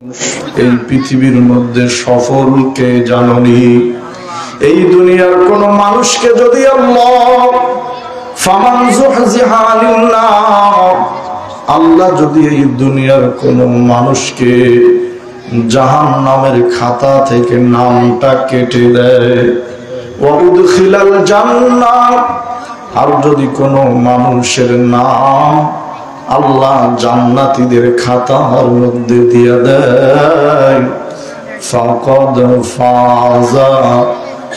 এই পৃথিবীর মধ্যে সফল কে জাননি? এই দুনিয়ার কোন মানুষকে যদি আল্লাহ যদি এই দুনিয়ার কোন মানুষকে জাহান্নামের খাতা থেকে নামটা কেটে দেয়, ওয়াদখিলাল জান্নাহ, আর যদি কোন মানুষের নাম আল্লাহ জান্নাতীদের খাতার মধ্যে দিয়ে দেয়, ফাকাদ ফাযা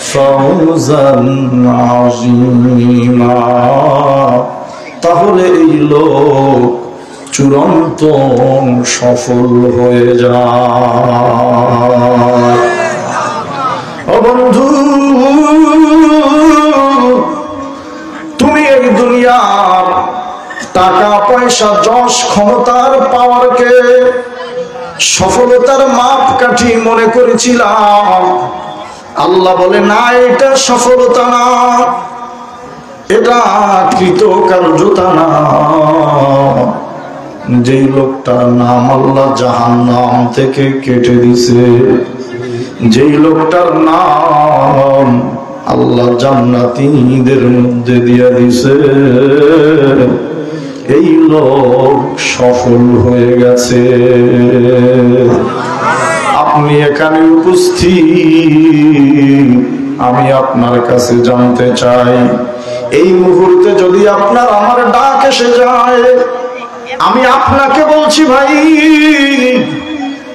ফাওজান আযীমা, তাহলে এই লোক চূড়ান্ত সফল হয়ে যায়। ও বন্ধু, তুমি এই দুনিয়ার টাকা পয়সা যশ ক্ষমতার পাওয়ারকে সফলতার মাপকাঠি মনে করেছিলাম। আল্লাহ বলে না, এটা সফলতা না, এটা কৃতকার্যতা না। যেই লোকটার নাম আল্লাহ জাহান্নাম থেকে কেটে দিছে, যেই লোকটার নাম আল্লাহ জান্নাতীদের মধ্যে দিয়ে দিছে, এই লোক সফল হয়ে গেছে। আপনি এখানে উপস্থিত, আমি আপনার কাছে জানতে চাই, এই মুহূর্তে যদি আপনার আমার ডাক এসে যায়, আমি আপনাকে বলছি ভাই,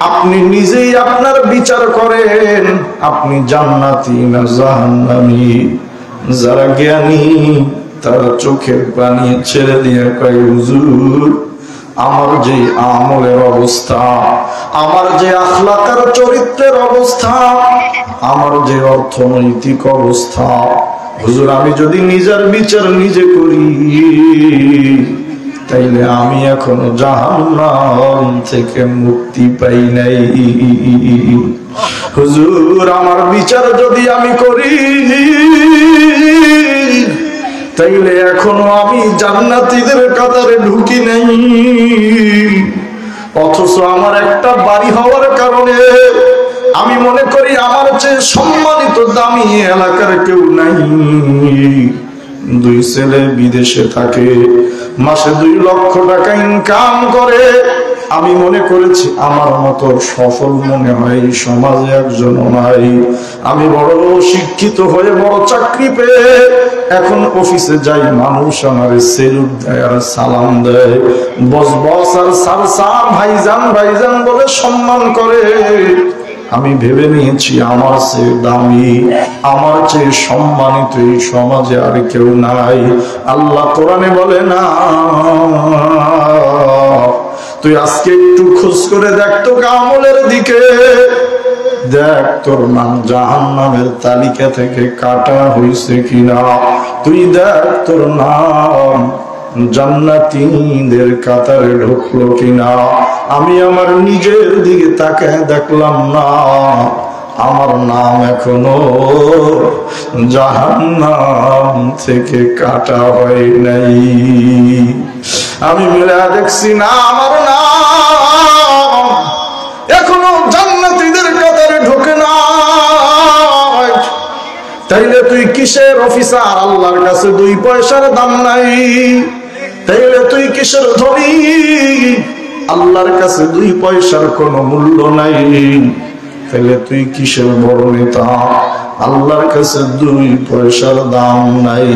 আপনি নিজেই আপনার বিচার করেন, আপনি জান্নাতি না জাহান্নামী। যারা জ্ঞানী তারা চোখের পানি ছেড়ে দিয়ে কয়, হুজুর আমার যে আমলের অবস্থা, আমার যে আখলাকার চরিত্রের অবস্থা, আমার যে অর্থনৈতিক অবস্থা, হুজুর আমি যদি নিজের বিচার নিজে করি, তাইলে আমি এখনো জাহান্নাম থেকে মুক্তি পাই নাই। হুজুর আমার বিচার যদি আমি করি, তাইলে এখনো আমি জান্নাতীদের কাতারে ঢুকি নাই। অথচ আমার একটা বাড়ি হওয়ার কারণে আমি মনে করি আমার চেয়ে সম্মানিত দামি এলাকার কেউ নাই। দুই ছেলে বিদেশে থাকে, মাসে 2 লক্ষ টাকা ইনকাম করে। আমি মনে করেছি আমার মতো সফল মনে হয় সমাজে একজনও নাই। আমি বড় শিক্ষিত হয়ে বড় চাকরি পেয়ে এখন অফিসে যাই, মানুষ আমারে সেলুট দেয় আর সালাম দেয়, বস বস আর স্যার স্যার, ভাইজান ভাইজান বলে সম্মান করে। আমি ভেবে নিয়েছি আমার চেয়ে দামি, আমার চেয়ে সম্মানিত এই সমাজে আর কেউ নাই। আল্লাহ কোরআনে বলে না, তুই আজকে একটু খোঁজ করে দেখ তো আমলের দিকে, দেখ তোর নাম জাহান্নামের তালিকা থেকে কাটা হয়েছে কিনা, তুই দেখ তোর নাম জান্নাতীদের কাতারে ঢুকলো কিনা। আমি আমার নিজের দিকে তাকায় দেখলাম না, আমার নাম এখনো জাহান্নাম থেকে কাটা হয় নাই। আমি মিলে দেখছি না, আমার নাম এখনো জান্নাতীদের কাতারে ঢোকে না। তাইলে তুই কিসের অফিসার? আল্লাহর কাছে 2 পয়সার দাম নাই। তাইলে তুই কিসের ধনী? আল্লাহর কাছে 2 পয়সার কোনো মূল্য নাই। তাইলে তুই কিসের বড় নেতা? আল্লাহর কাছে 2 পয়সার দাম নাই।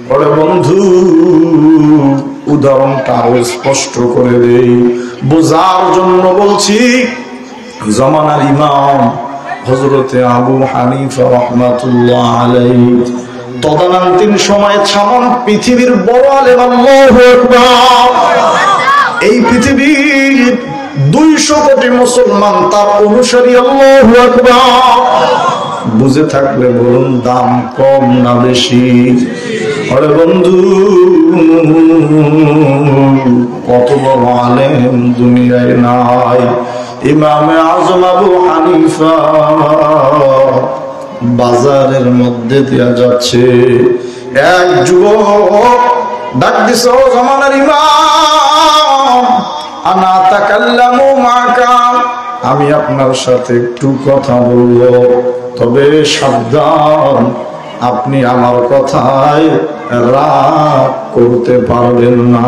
বড় বন্ধু, উদাহরণটা আরো স্পষ্ট করে দেই, বোঝার জন্য বলছি। জামানার ইমাম হযরতে আবু হানিফা রাহমাতুল্লাহ আলাইহি তদানীন্তন সময়ে ছামন পৃথিবীর বড় আলেম। আল্লাহু আকবার। এই পৃথিবীর 200 কোটি মুসলমান তার অনুসারী। আল্লাহু আকবার। বুঝে থাকলে বলুন, দাম কম না বেশি? আরে বন্ধু, কত বড় আলেম দুনিয়ায় নাই। ইমামে আজম আবু হানিফা বাজারের মধ্যে দেয়া যাচ্ছে, এক যুবক ডাক দিছে, ও জামানার ইমাম, আনা তাকাল্লামু মাকা, আমি আপনার সাথে একটু কথা বলবো, তবে সাবধান, আপনি আমার কথায় রাগ করতে পারবেন না।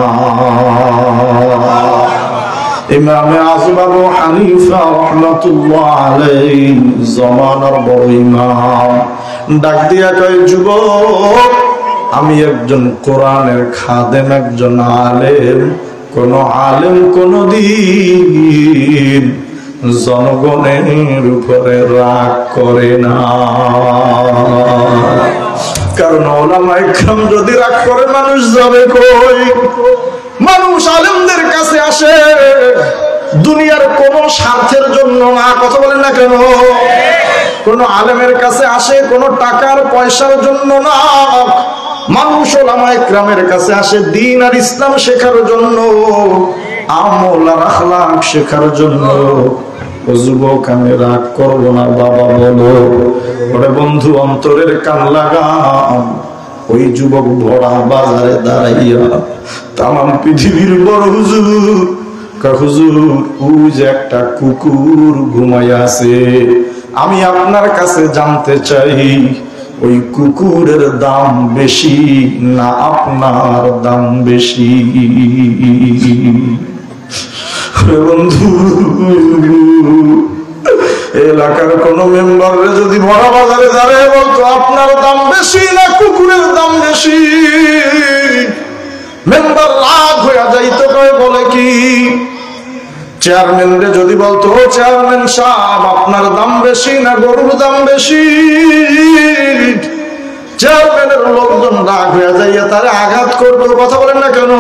ইমামে আযম আবু হানিফা রাহমাতুল্লাহ আলাইহি জামানার বড় ইমাম ডাক দিয়া কয়, যুবক, আমি একজন কোরআনের খাদেম, একজন আলেম। কোন আলেম কোনদিন জনগণের উপরে রাগ করে না, কারণ ওলামায়ে কেরাম যদি রাগ করে মানুষ যাবে কই? মানুষ আলেমদের কাছে আসে দুনিয়ার কোন স্বার্থের জন্য না, কথা বলেন না কেন? কোন আলেমের কাছে আসে কোন টাকার পয়সার জন্য না। মানুষ ওলামায়ে কেরামের কাছে আসে দ্বীন আর ইসলাম শেখার জন্য, আমল আর আখলাক শেখার জন্য। ও যুবক, আমি রাগ করবো না বাবা বলো। ওরে বন্ধু, অন্তরের কান লাগাম। ওই যুবক ভরা বাজারে দাঁড়াইয়া তামাম পৃথিবীর বড় হুজুর, হুজুর, ওই যে একটা কুকুর ঘুমাইয়া আছে, আমি আপনার কাছে জানতে চাই ওই কুকুরের দাম বেশি না আপনার দাম বেশি? বন্ধু, এলাকার কোন মেম্বার যদি ভরা বাজারে দাঁড়িয়ে বলতো আপনার দাম বেশি না কুকুরের দাম বেশি, মেম্বার রাগ হয়ে যাইতো। বলে কি? চেয়ারম্যান যদি বলতো, চেয়ারম্যান সাহেব, আপনার দাম বেশি না গরুর দাম বেশি, চেয়ারম্যানের লোকজন রাগ হয়ে যাইয়া তারে আঘাত করতো। কথা বলেন না কেন?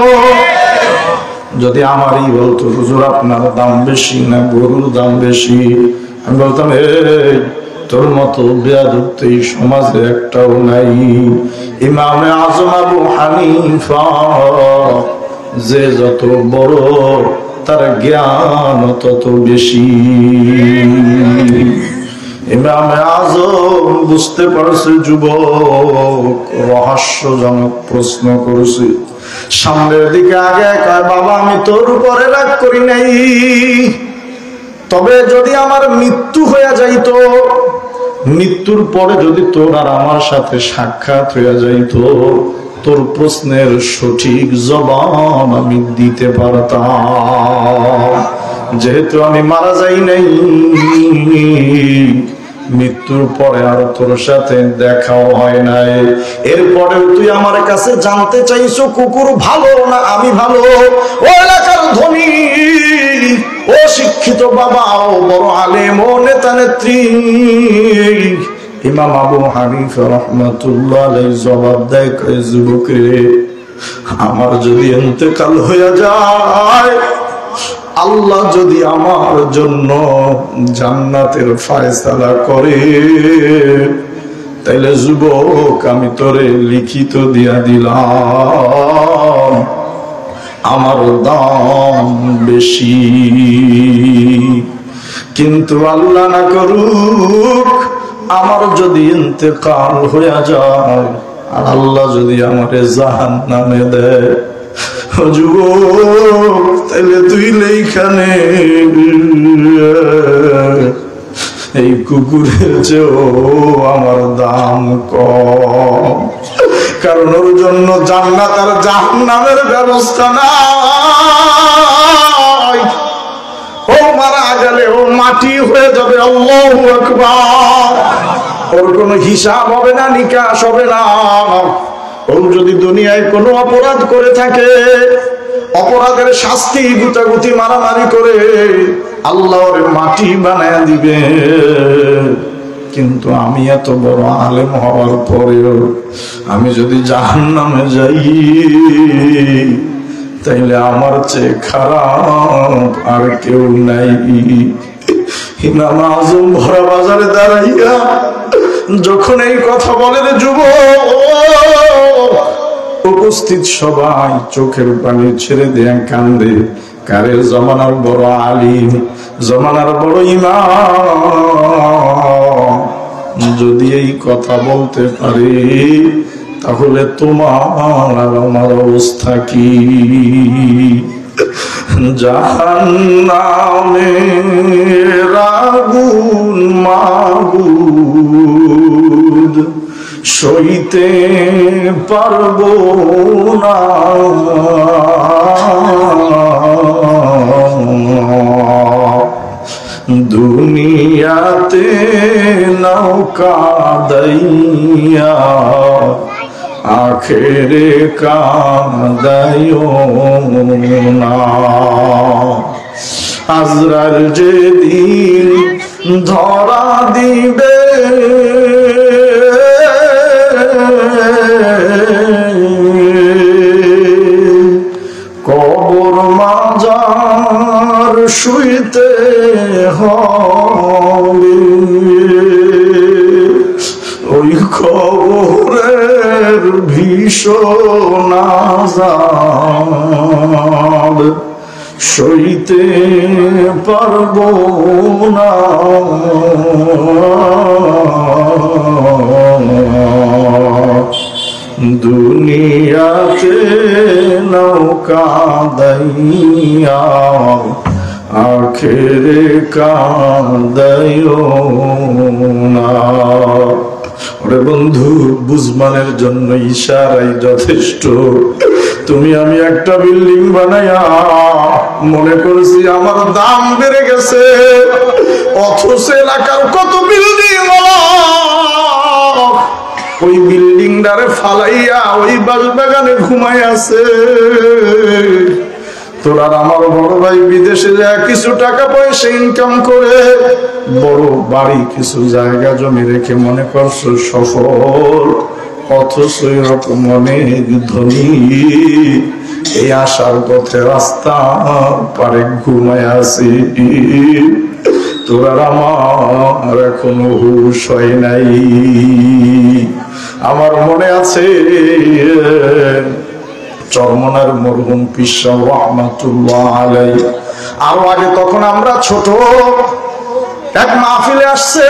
যদি আমারই বলতো, হুজুর, আপনার দাম বেশি না গরুর দাম বেশি, আমি বলতাম, তোর মতো বেয়াদব তো এই সমাজে একটাও নাই। ইমামে আযম আবু হানিফা যে যত বড়, তার জ্ঞান তত বেশি। ইমামে আযম বুঝতে পারছে যুবক রহস্যজনক প্রশ্ন করছে। সামনের দিকে আগে কয়, বাবা, আমি তোর উপরে রাগ করি নাই, তবে যদি আমার মৃত্যু হয়ে যাইতো, মৃত্যুর পরে যদি তোর আর আমার সাথে সাক্ষাৎ হয়ে যাইতো, তোর প্রশ্নের সঠিক জবাব আমি দিতে পারতাম। যেহেতু আমি মারা যাই নাই, মৃত্যুর পরে আর তোর সাথে দেখাও হয় নাই, এরপরেও তুই আমার কাছে জানতে চাইছো কুকুর ভালো না আমি ভালো? ও এলাকার ধনী, ও শিক্ষিত বাবা, ও বড় আলেম, ও নেতা নেত্রী, ইমাম আবু হানিফা রাহমাতুল্লাহ আলাইহি জবাব দেয়, যুবকরে, আমার যদি ইন্তেকাল হয়ে যায়, আল্লাহ যদি আমার জন্য জান্নাতের ফয়সালা করে, তাইলে যুবক, আমি তোরে লিখিত দিয়া দিলাম, আমার দাম বেশি। কিন্তু আল্লাহ না করুক, আমার যদি ইন্তেকাল হয়ে যায় আর আল্লাহ যদি আমারে জাহান্নামে দেয়, যুবক, তাইলে তুই এইখানে এই কুকুরের চেয়েও আমার দাম কম, কারণ ওর জন্য জান্নাত আর জাহান্নামের ব্যবস্থা নাই। ও মারা গেলে ও মাটি হয়ে যাবে, আল্লাহু আকবার। ওর কোনো হিসাব হবে না, নিকাশ হবে না। ও যদি দুনিয়ায় কোনো অপরাধ করে থাকে, অপরাধের শাস্তি গুতাগুতি মারামারি করে আল্লাহ ওরে মাটি বানায় দিবে। কিন্তু আমি এত বড় আলেম হওয়ার পরেও আমি যদি জাহান্নামে যাই, তাইলে আমার চেয়ে খারাপ আর কেউ নাই। ইমাম আযম ভরা বাজারে দাঁড়াইয়া যখন এই কথা বলেন, যুবক, উপস্থিত সবাই চোখের পানি ছেড়ে দেয়া কান্দে। কারে? জমানার বড় আলিম, জমানার বড় ইমাম যদি এই কথা বলতে পারে, তাহলে তোমার আর আমার অবস্থা কি? জাহান্নামের আগুন মাবুদ সইতে পারবো না, দুনিয়াতে নৌকা দাইয়া আখেরে কাঁদাইও না। আজরাল যেদিন ধরা দিবে কবর মাজার শুইতে হবে, ওই কবরের ভীষণ আযাব সইতে পারবো না, দুনিয়াতে নৌকা দাইয়া আখেরে কাঁদাইও না। ওরে বন্ধু, বুঝমানের জন্য ইশারাই যথেষ্ট। তুমি আমি একটা বিল্ডিং বানাইয়া মনে করছি আমার দাম বেড়ে গেছে, অথচ এলাকার কত বিল্ডিং ওই বিল্ডিংটারে ফালাইয়া ওই বাগানে ঘুমাই আছে। তোরা আমার বড় ভাই বিদেশে যায় কিছু টাকা পয়সা ইনকাম করে বড় বাড়ি কিছু জায়গা জমি রেখে মনে করছো সফল, অথচ এরকম অনেক ধনী এই আসার পথে রাস্তা পারে ঘুমায় আছি। তোরা আমার এখনো হুশ হয় নাই। আমার মনে আছে চরমনার মরহুম পীর সাহেব রাহমাতুল্লাহ আলাইহি, আরো আগে তখন আমরা ছোট, এক মাহফিলে আসছে,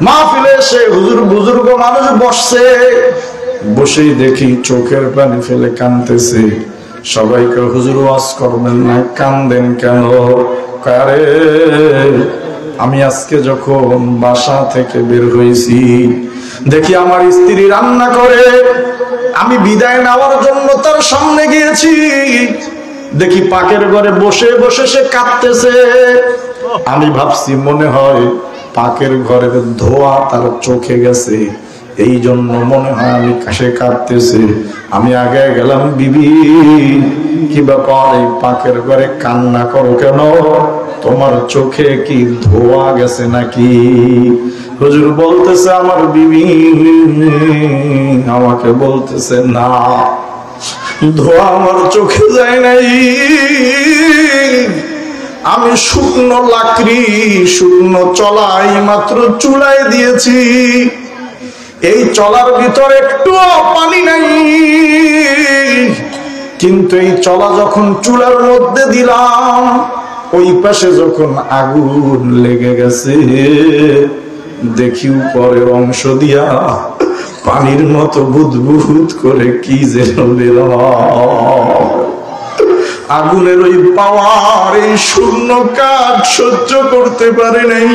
মাহফিলে এসে হুজুর বুজুর্গ মানুষ বসছে, বসেই দেখি চোখের পানি ফেলে কাঁদতেছে। সবাইকে হুজুর ওয়াজ করবেন না, কান্দেন কেন? কারে আমি আজকে যখন বাসা থেকে বের হয়েছি দেখি আমার স্ত্রী রান্না করে, আমি বিদায় নেওয়ার জন্য তার সামনে গিয়েছি, দেখি পাকের ঘরে বসে বসে সে কাঁদতেছে। আমি ভাবছি মনে হয় পাকের ঘরের ধোয়া তার চোখে গেছে, এই জন্য মনে হয় আমি সে কাঁদতেছে। আমি আগে গেলাম, বিবি কি ব্যাপার, এই পাকের ঘরে কান্না করো কেন? তোমার চোখে কি ধোয়া গেছে নাকি? হুজুর বলতেছে আমার বিবি আমাকে বলতেছে না, ধোয়া আমার চোখে যায় নাই, আমি শুকনো লাকড়ি শুকনো চলাই মাত্র চুলায় দিয়েছি, এই চলার ভিতর একটু পানি নাই, কিন্তু এই চলা যখন চুলার মধ্যে দিলাম ওই পাশে যখন আগুন লেগে গেছে, দেখি উপরের অংশ দিয়া পানির মতো বুদবুদ করে কি যেন বের হয়। আগুনের ওই পাওয়ার এই শূন্য কাঠ সহ্য করতে পারে নাই।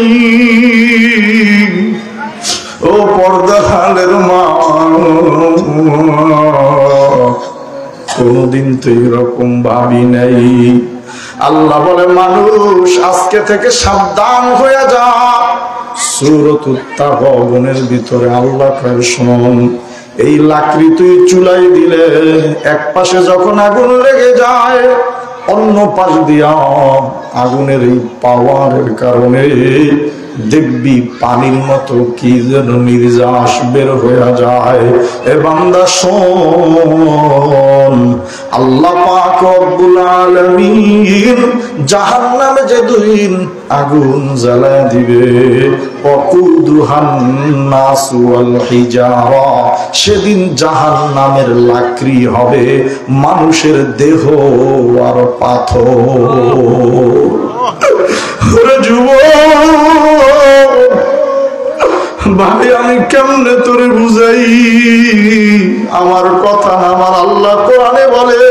ও পর্দাহালের মা, কোনদিন তো এরকম ভাবি নাই। আল্লাহ বলে মানুষ আজকে থেকে সাবধান হয়ে যা। সূরাতুত তাগাবুনের ভিতরে আল্লাহ কয় শোন, এই লাকড়ি তুই চুলাই দিলে এক পাশে যখন আগুন লেগে যায় অন্য পাশ দিয়া আগুনের এই পাওয়ারের কারণে দেখবি পানির মতো কি যেন নির্যাস বের হয়ে যায়। এ বান্দা শোন, আল্লাহ পাক রব্বুল আলামিন জাহান্নামে যেদিন আগুন জ্বালায় দিবে, ওয়াকুদুহান নাস ওয়াল হিজারা, সেদিন জাহান্নামের লাকড়ি হবে মানুষের দেহ আর পাথর। ভাই আমি কেমনে তোরে বুঝাই, আমার কথা না, আমার আল্লাহ কোরআনে বলে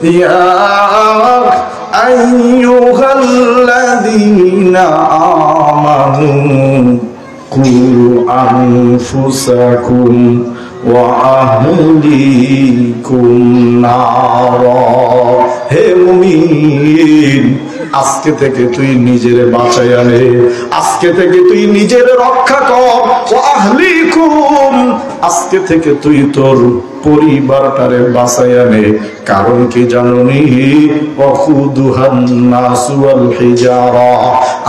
ইয়া আইয়ুহাল্লাযীনা আমানু কু আনফুসাকুম ওয়া আহলিকুম নারা। হে মুমিন, আজকে থেকে তুই নিজের বাঁচাইয়া নে, আজকে থেকে তুই নিজের রক্ষা কর। ওয়া আহলিকুম, আজকে থেকে তুই তোর পরিবারটারে বাঁচাইয়া নে। কারণ কি জানোনি? ওয়াকুদুহান নাসু ওয়াল হিজারা,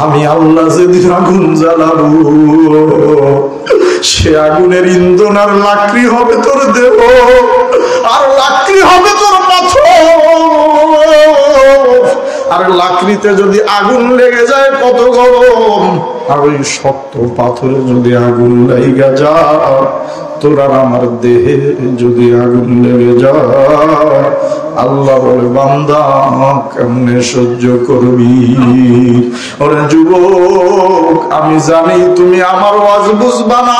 আমি আল্লাহ যেদিন আগুন জ্বালাবো সে আগুনের ইন্ধন আর লাকড়ি হবে তোর দেহ, আর লাকড়ি হবে তোর পাথর। আর লাকড়িতে যদি আগুন লেগে যায় কত গরম, আর ওই শক্ত পাথরে যদি আগুন লেগে যায়, তোর আর আমার দেহে যদি আগুন লেগে যায়, আল্লাহ বলে বান্দা কেমনে সহ্য করবি? ওরে যুবক, আমি জানি তুমি আমার ওয়াজ বুঝবা না।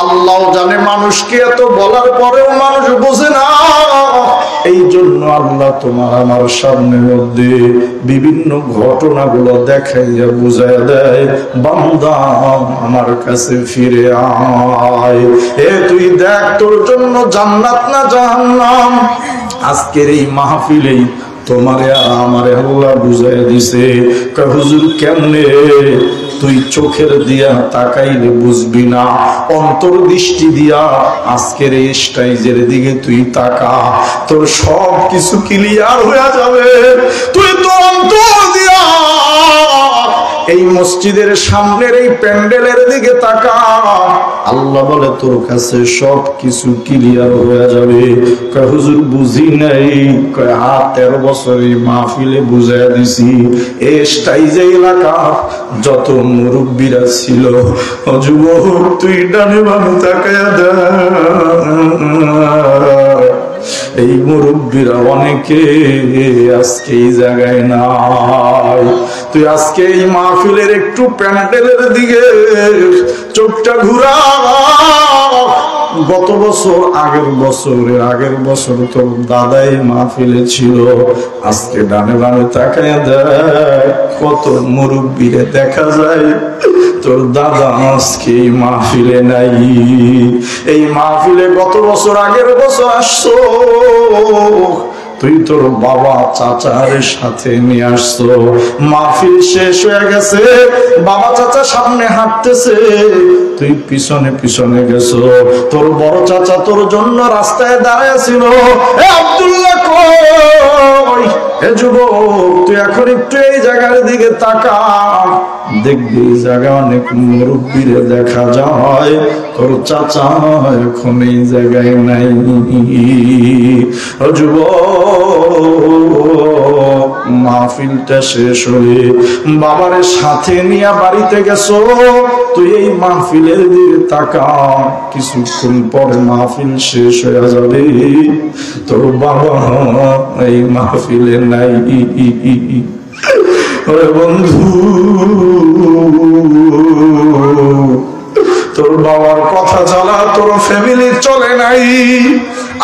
আল্লাহ জানে মানুষকে এত বলার পরেও মানুষ বোঝে না। এই জন্য আল্লাহ তোমার আমার সামনের মধ্যে বিভিন্ন ঘটনাগুলো দেখাইয়া বুঝাইয়া দেয়, বান্দা আমার কাছে ফিরে আয়। এ তুই দেখ তোর জন্য জান্নাত না জাহান্নাম। আজকের এই মাহফিলেই তোমারে আর আমারে আল্লাহ বুঝাইয়া দিছে। কয় হুজুর কেমনে? তুই চোখের দিয়া তাকাইলে বুঝবি না, অন্তর্দৃষ্টি দিয়া আজকের এই স্টেজের দিকে তুই তাকা, তোর সব কিছু ক্লিয়ার হয়ে যাবে। তুই তো অন্তর দিয়া এই মসজিদের সামনের এই প্যান্ডেলের দিকে তাকা, আল্লাহ বলে তোর কাছে সব কিছু ক্লিয়ার হয়ে যাবে। কয় হুজুর বুঝি নাই। কয় 13 বছর এই মাহফিলে বুঝাইয়া দিছি। এই স্টেজে এলাকা যত মুরব্বীরা ছিল, ও যুবক তুই ডানে বামে তাকায়া দে, এই মুরব্বীরা অনেকে আজকে এই জায়গায় নাই। তুই আজকে এই মাহফিলের একটু প্যান্ডেলের দিকে চোখটা ঘুরা। গত বছর আগের বছর তোর দাদাই মাহফিলে ছিল। আজকে ডানে বামে তাকায় দেয়, কত মুরব্বীরে দেখা যায়, তোর দাদা আজকে এই মাহফিলে নাই। এই মাহফিলে গত বছর আগের বছর আসছো, তুই তোর বাবা চাচার সাথে নিয়ে আসছো। মাহফিল শেষ হয়ে গেছে, বাবা চাচা সামনে হাঁটতেছে, তুই পিছনে পিছনে গেছো। তোর বড় চাচা তোর জন্য রাস্তায় দাঁড়ায় ছিল। এ আব্দুল্লাহ কই? এ যুবক তুই এখন একটু এই জায়গার দিকে তাকা, দেখবি এই জায়গা অনেক মুরব্বীরে দেখা যায়, তোর চাচা এখন এই জায়গায় নাই। ও যুবক, মাহফিলটা শেষ হয়ে বাবারে সাথে নিয়ে বাড়িতে গেছো, তুই এই মাহফিলের দিকে তাকা, কিছুক্ষণ পরে মাহফিল শেষ হয়ে যাবে, তোর বাবা এই মাহফিলে নাই। ওরে বন্ধু, তোর বাবার কথা ছাড়া তোর ফ্যামিলি চলে নাই।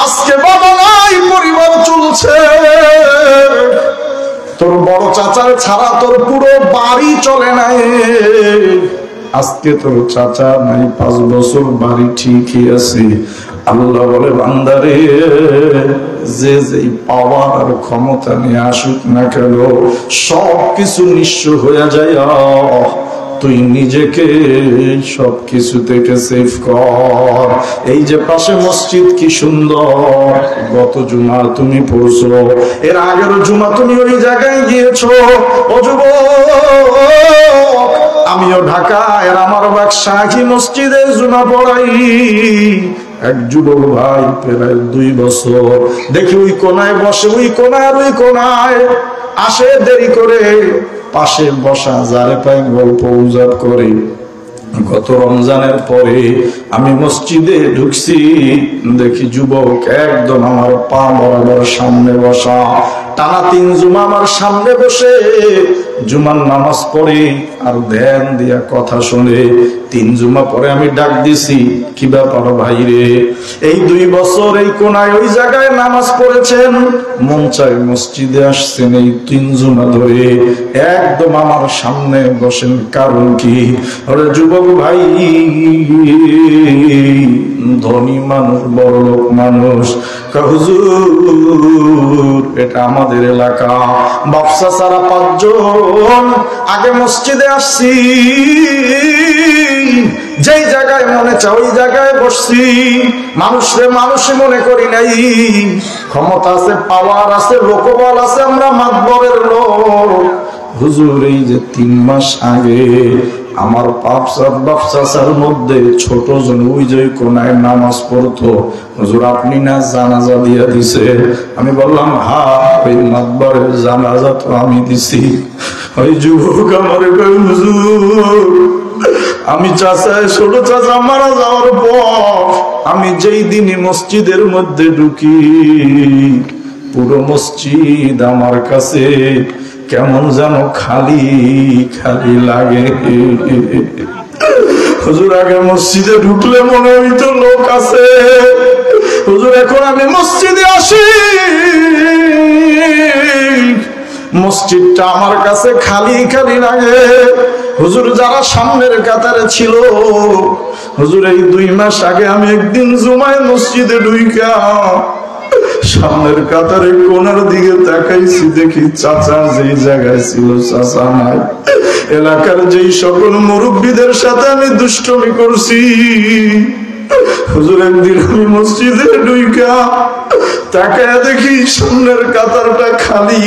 আজকে বাবা নাই, পরিবার চলছে। তোর বড় চাচার ছাড়া তোর পুরো বাড়ি চলে নাই। আজকে তোর চাচা নাই, 5 বছর বাড়ি ঠিকই আছে। আল্লাহ বলে বান্দারে, যে যেই পাওয়ার আর ক্ষমতা নিয়ে আসুক না কেন, সব কিছু নিঃস্ব হয়ে যায়। তুই নিজেকে সব কিছু থেকে সেভ কর। এই যে পাশে মসজিদ কি সুন্দর, গত জুমা তুমি পড়ছো, এর আগের জুমা তুমি ওই জায়গায় গিয়েছো। ও যুবক, আমিও ঢাকায় আমার বাকশাহী মসজিদে জুমা পড়াই। এক যুবক ভাই প্রায় 2 বছর দেখি ওই কোনায় বসে, ওই কোনায় আর ওই কোনায় আসে দেরি করে, পাশে বসা যারে পাই গল্প গুজব করে। গত রমজানের পরে আমি মসজিদে ঢুকছি, দেখি যুবক একদম আমার পা বরাবর সামনে বসা। টানা 3 জুমা আমার সামনে বসে জুমার নামাজ পড়ে আর ধ্যান দিয়া কথা শুনে। 3 জুমা পরে আমি ডাক দিছি, কি ব্যাপার ভাই রে, এই 2 বছর এই কোনায় ওই জায়গায় নামাজ পড়েছেন, মন চায় মসজিদে আসছেন এই 3 জুমা ধরে, একদম আমার সামনে বসেন, কারণ কি? ওরে যুবক ভাই, ধনী মানুষ, বড় লোক মানুষ, হুজুর এটা আমাদের এলাকা, বাপসা সারা 5 জন আগে মসজিদে আসছি, যেই জায়গায় মনে চায় ওই জায়গায় বসছি, মানুষরে মানুষই মনে করি নাই, ক্ষমতা আছে, পাওয়ার আছে, লোকবল আছে, আমরা মাতবরের লোক। হুজুর এই যে 3 মাস আগে আমার বাপসার মধ্যে ছোট জন ওই যে কোনায় নামাজ পড়তো, হুজুর আপনি না জানাজা দিয়ে দিছে? আমি বললাম হ্যাঁ, ওই মাতবরের জানাজা তো আমি দিছি। ওই যুবক আমার কই, হুজুর আমি চাচা, ছোট চাচা মারা যাওয়ার পর আমি যেই দিনই মসজিদের মধ্যে ঢুকি, পুরো মসজিদ আমার কাছে কেমন যেন খালি খালি লাগে। হুজুর আগে মসজিদে ঢুকলে মনে হইতো লোক আছে, হুজুর এখন আমি মসজিদে আসি, মসজিদটা আমার কাছে খালি খালি লাগে। হুজুর যারা সামনের কাতারে ছিল, হুজুর এই 2 মাস আগে আমি একদিন জুমায় মসজিদে ঢুইকা সামনের কাতারে কোনার দিকে তাকাইছি, দেখি চাচা যেই জায়গায় ছিল চাচা নাই। এলাকার যেই সকল মুরব্বীদের সাথে আমি দুষ্টমি করছি, হুজুর একদিন আমি মসজিদে ঢুইকা তাকায় দেখি সামনের কাতারটা খালি।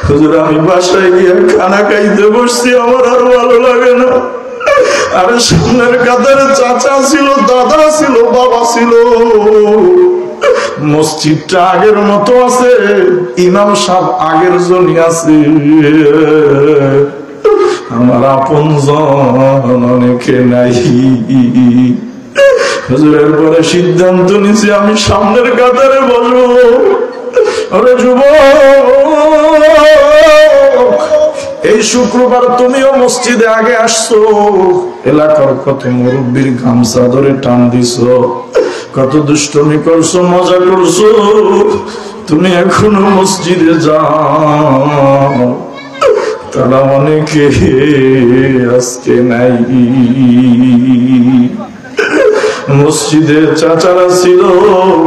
হুজুর আমি বাসায় গিয়ে খানা খাইতে বসছি, আমার আর ভালো লাগে না। আরে সামনের কাতারে চাচা ছিল, দাদা ছিল, বাবা ছিল, মসজিদটা আগের মতো আছে, ইমাম সাহেব আগের জনই আছে, আমার আপন জন অনেকে নাই। হুজুরের পরে সিদ্ধান্ত নিছি আমি সামনের কাতারে বসবো। আরে যুবক, এই শুক্রবার তুমিও মসজিদে আগে আসছো, এলাকার কত মুরব্বীর গামছা ধরে টান দিছো, কত দুষ্টমি করছো, মজা করছো, তুমি এখনো মসজিদে যাও, তারা অনেকে আজকে নাই। মসজিদে চাচারা ছিল,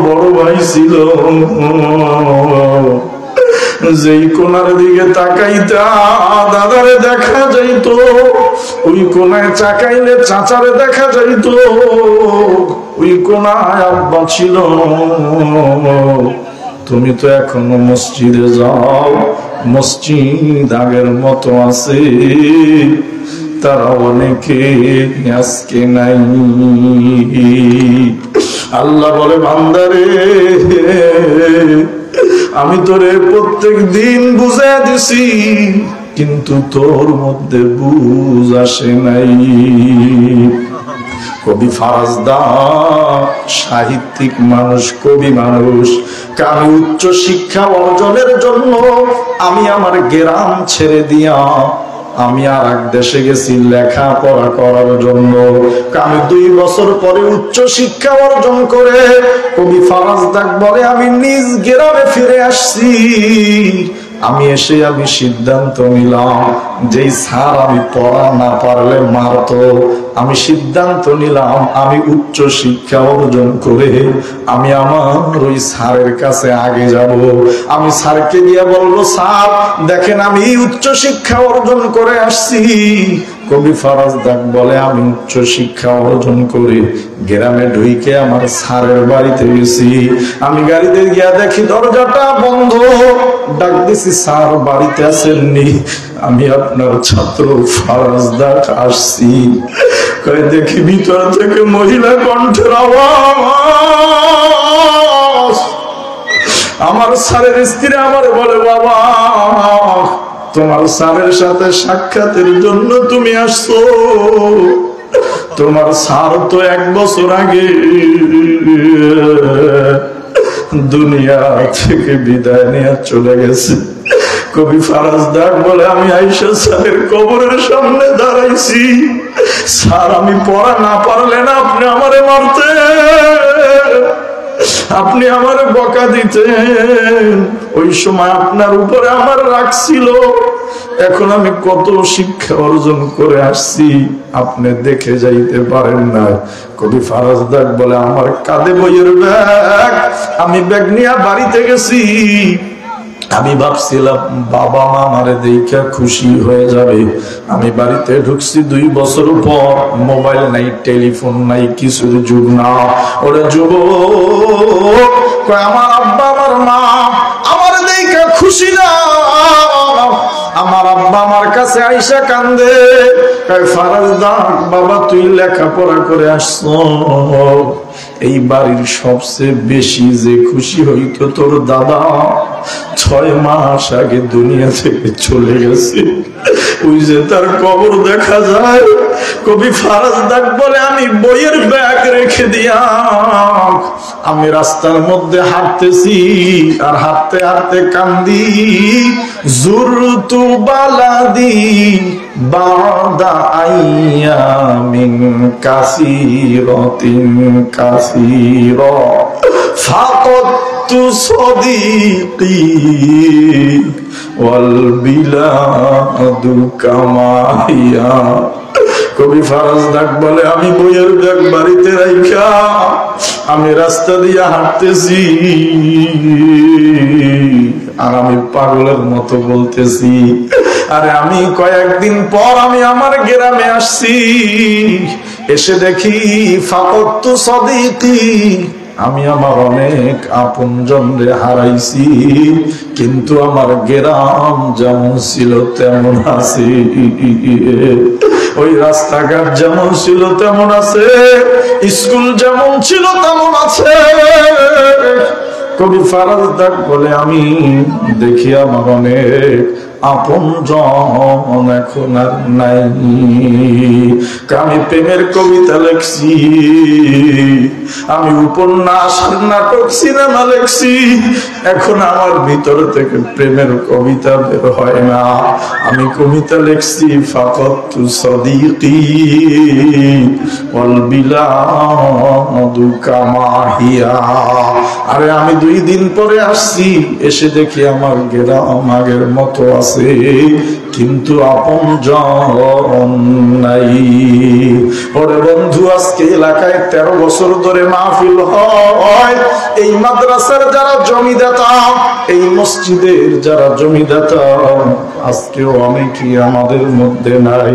বড় ভাই ছিল, যেই কোনার দিকে তাকাইতা দাদারে দেখা যাইতো, ওই কোনায় তাকাইলে চাচারে দেখা যাইতো, ওই কোনায় আব্বা ছিল। তুমি তো এখনো মসজিদে যাও, মসজিদ আগের মতো আছে, তারা অনেকে আজকে নাই। আল্লাহ বলে বান্দারে, আমি তোরে প্রত্যেক দিন বুঝাই দিছি, কিন্তু তোর মধ্যে বুঝ আসে নাই। কবি ফারাজদা সাহিত্যিক মানুষ, কবি মানুষ, আমি উচ্চ শিক্ষা অর্জনের জন্য আমি আমার গ্রাম ছেড়ে দিয়া আমি আর এক দেশে গেছি লেখাপড়া করার জন্য। আমি 2 বছর পরে উচ্চ শিক্ষা অর্জন করে কবি ফারাজদা বলে আমি নিজ গ্রামে ফিরে আসছি। আমি এসে আমি সিদ্ধান্ত নিলাম, যেই স্যার আমি পড়া না পারলে মারতো, আমি সিদ্ধান্ত নিলাম আমি উচ্চ শিক্ষা অর্জন করে আমি আমার ওই স্যারের কাছে আগে যাব। আমি স্যারকে গিয়ে বলবো, স্যার দেখেন আমি উচ্চ শিক্ষা অর্জন করে আসছি। কবি ফারাজদা বলে আমি উচ্চ শিক্ষা অর্জন করে গ্রামে ঢুকে আমার স্যারের বাড়িতে গেছি। আমি গাড়িতে গিয়া দেখি দরজাটা বন্ধ। ডাক দিছি, স্যার বাড়িতে আসেননি? আমি আপনার ছাত্র ফারাজদা আসছি। কই দেখি ভিতর থেকে মহিলা কণ্ঠের আওয়াজ। আমার স্যারের স্ত্রী আমার বলে, বাবা তোমার স্যারের সাথে সাক্ষাতের জন্য তুমি আসছো, তোমার স্যার তো 1 বছর আগে দুনিয়া থেকে বিদায় নিয়ে চলে গেছে। কবি ফারাজ ডাক বলে, আমি আয়েশা স্যারের কবরের সামনে দাঁড়াইছি স্যার, আমি পড়া না পারলে না আপনি আমারে মারতেন, আপনি আমারে বকা দিতেন, ওই সময় আপনার উপরে আমার রাগ ছিল, এখন আমি কত শিক্ষা অর্জন করে আসছি আপনি দেখে যাইতে পারেন না। কবি ফারাজ ডাক বলে, আমার কাঁধে বইয়ের ব্যাগ, আমি ব্যাগ নিয়ে বাড়িতে গেছি, আমি ভাবছিলাম বাবা মা আমারে দেখা খুশি হয়ে যাবে। আমি বাড়িতে ঢুকছি 2 বছর পর, মোবাইল নাই, টেলিফোন নাই, কিছুর যুগ না। ওরে যুবক, আমার আব্বা আমার মা আমার দেখা খুশি না, আমার আব্বা আমার কাছে আইসা কান্দে, ফারাজ ডাক, বাবা তুই লেখাপড়া করে আসছো, এই বাড়ির সবচেয়ে বেশি যে খুশি হইতো তোর দাদা 6 মাস আগে দুনিয়া থেকে চলে গেছে, ওই যে তার কবর দেখা যায়। কবি ফারাজ ডাক বলে, আমি বইয়ের ব্যাগ রেখে দিয়া আমি রাস্তার মধ্যে হাঁটতেছি, আর হাঁটতে হাঁটতে কান্দি, জুরতু বালাদি বাদা আইয়ামিন কাসীরাতিন কাসীরা ফাকাদতু সাদিকি ওয়াল বিলাদু কামা হিয়া। কবি ফারাজ ডাক বলে, আমি বইয়ের ব্যাগ বাড়িতে রাইখা আমি রাস্তা দিয়ে হাঁটতেছি, আর আমি পাগলের মতো বলতেছি, আরে আমি কয়েকদিন পর আমি আমার গ্রামে আসছি, এসে দেখি ফাকাদতু সাদিকি, আমি আমার অনেক আপনজনরে হারাইছি, কিন্তু আমার গ্রাম যেমন ছিল তেমন আছে, ওই রাস্তাঘাট যেমন ছিল তেমন আছে, স্কুল যেমন ছিল তেমন আছে। কবি ফারাজ ডাক বলে, আমি দেখি আমার অনেক আপনজন এখন আর নাই। আমি প্রেমের কবিতা লেখছি, আমি উপন্যাস, নাটক, সিনেমা লেখছি, এখন আমার ভিতর থেকে প্রেমের কবিতা বের হয় না। আমি কবিতা লেখছি, ফাকাদতু সাদিকি ওয়াল বিলাদু কামা হিয়া। আরে আমি 2 দিন পরে আসছি, এসে দেখি আমার গ্রাম আগের মতো আছে, কিন্তু আপনজন নাই। ওরে বন্ধু, আজকে এলাকায় 13 বছর ধরে মাহফিল হয়, এই মাদ্রাসার যারা জমিদাতা, এই মসজিদের যারা জমিদাতা, আজকেও অনেকেই আমাদের মধ্যে নাই,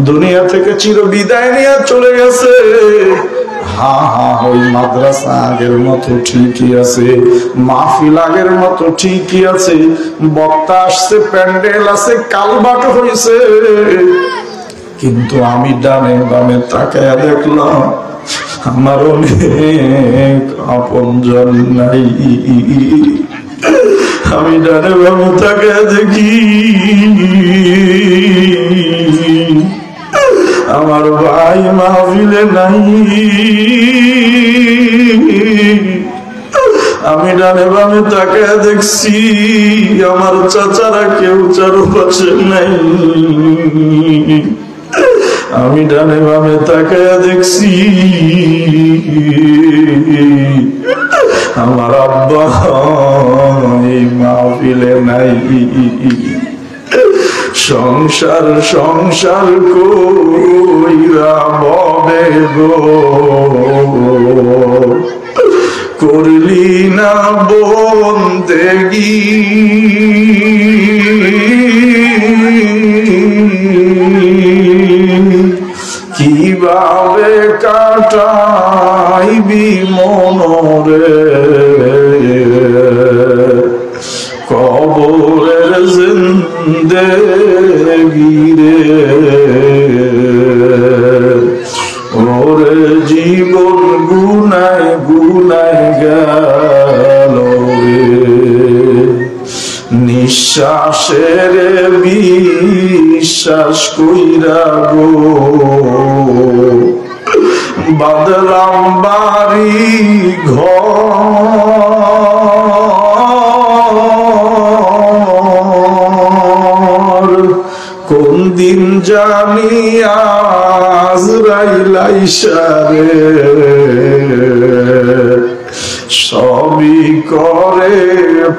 দুনিয়া থেকে চির বিদায় নিয়ে চলে গেছে। হ্যাঁ হ্যাঁ, ওই মাদ্রাসা আগের মতো ঠিকই আছে, মাহফিল আগের মতো ঠিকই আছে, বক্তা আসছে, প্যান্ডেল আছে, কালবাট হয়েছে, কিন্তু আমি ডানে বামে তাকায়া দেখলাম আমার অনেক আপনজন নাই। আমি ডানে বামে তাকায়া দেখি আমার ভাই মাহফিলে নাই, আমি ডানে বামে তাকায়া দেখছি আমার চাচারা কেউ চারপাশে নাই, আমি ডানে বামে তাকায়া দেখছি আমার আব্বা এই মাহফিলে নাই। সংসার সংসার কইরা ববে গো, করলি না বন্দেগি, কিভাবে কাটাইবি মনরে কবরের জিন্দেগি রে, ওরে জীবন গুনায় গুনায় গেল রে, নিঃশ্বাসের বিশ্বাস কইরা গো বাদলাম বাড়ি ঘর, কোন দিন জানি আজরাইল আইসা রে, সবই করে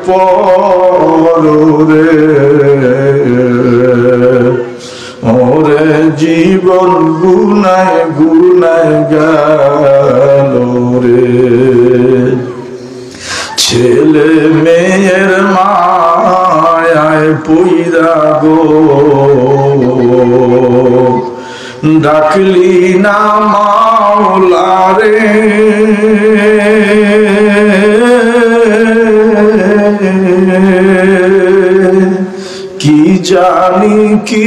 পরে ওরে জীবন গুনায় গুনায় গেল রে। ছেলে মেয়ের মায়ায় পইরা গো, ডাকলি না মাওলা রে, কি জানি কি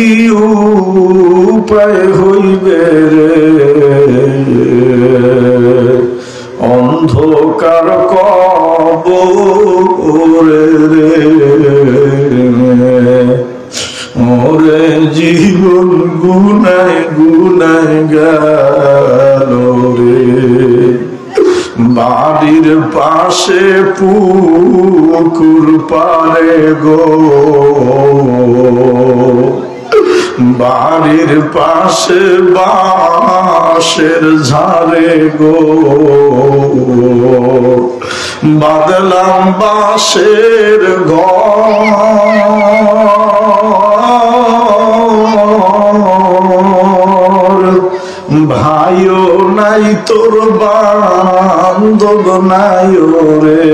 উপায় হইবে রে, অন্ধকার কবরে রে, ওরে জীবন গুনায় গুনায় গেল রে। বাড়ির পাশে পুকুর পারে গো, বাড়ির পাশে বাঁশের ঝাড়ে গো, বাদলাম বাঁশের ঘর, ভাইও নাই তোর বান্ধব নাই রে,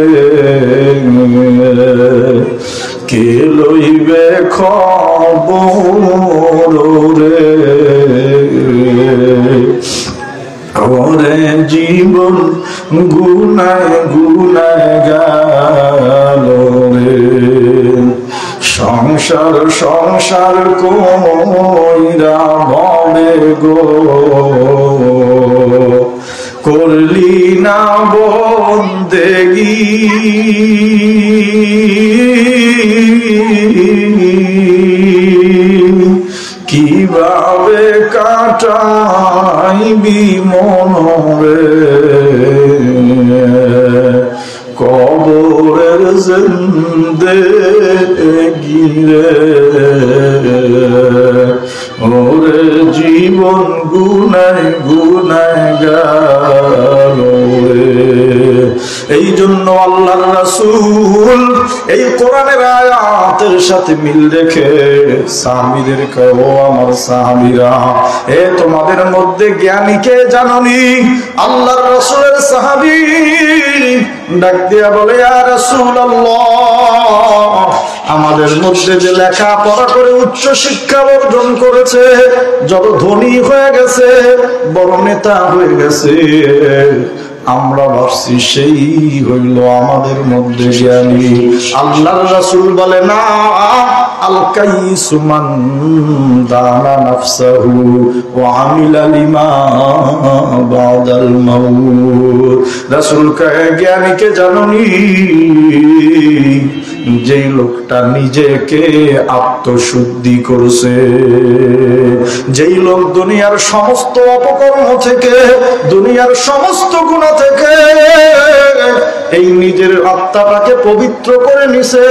কে লইবে খবর রে, ওরে জীবন গুনায় গুনায় গেল রে। সংসার সংসার কইরা ভবে গো, করলি না বন্দেগি, কিভাবে কাটাইবি মনরে, কবরের জিন্দেগি রে, ওরে জীবন গুনায় গুনায় গেল রে। এই জন্য আল্লাহর রাসূল এই কোরআনের আয়াতের সাথে মিল রেখে সাহাবীদেরকে, ও আমার সাহাবীরা, এ তোমাদের মধ্যে জ্ঞানী কে জানোনি? আল্লাহর রাসূলের সাহাবী ডাক দিয়া বলে, ইয়া রাসূলুল্লাহ, আমাদের মধ্যে যে লেখাপড়া করে উচ্চ শিক্ষা অর্জন করেছে, যত ধনী হয়ে গেছে, বড় নেতা হয়ে গেছে, আমরা ভাবছি সেই হইল আমাদের মধ্যে জ্ঞানী। আল্লাহর রাসূল বলে, না, আল কাইসু মান দানা নাফসাহু ওয়া আমিলা লিমা বাদাল মাউত। রাসূল কয়, জ্ঞানীকে জানোনি? যেই লোকটা নিজেকে আত্মশুদ্ধি করছে, যেই লোক দুনিয়ার সমস্ত অপকর্ম থেকে, দুনিয়ার সমস্ত গুনাহ থেকে এই নিজের আত্মাটাকে পবিত্র করে নিছে,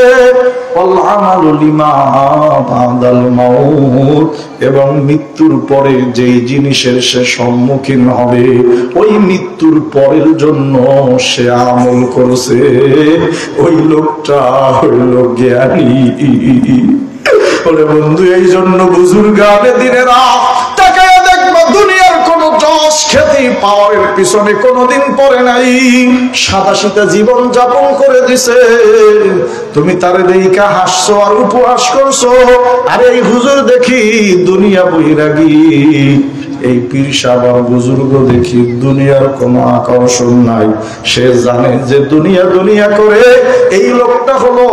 এবং মৃত্যুর পরে যেই জিনিসের সে সম্মুখীন হবে, ওই মৃত্যুর পরের জন্য সে আমল করছে, ওই লোকটা হইল জ্ঞানী। ওরে বন্ধু, এই জন্য বুজুর্গানে দিনেরা তাকায় দেখবা, দুনিয়ার কোন যশ খ্যাতি পাওয়ারের পিছনে কোনদিন পড়ে নাই, সাদাসিধা জীবন যাপন করে দিছে। তুমি তারে দেইকা হাসছো আর উপহাস করছো, আরে এই হুজুর দেখি দুনিয়া বৈরাগী, এই পীর সাহেব বুজুর্গ দেখি দুনিয়ার কোনো আকর্ষণ নাই, সে জানে যে দুনিয়া দুনিয়া করে এই লোকটা হলো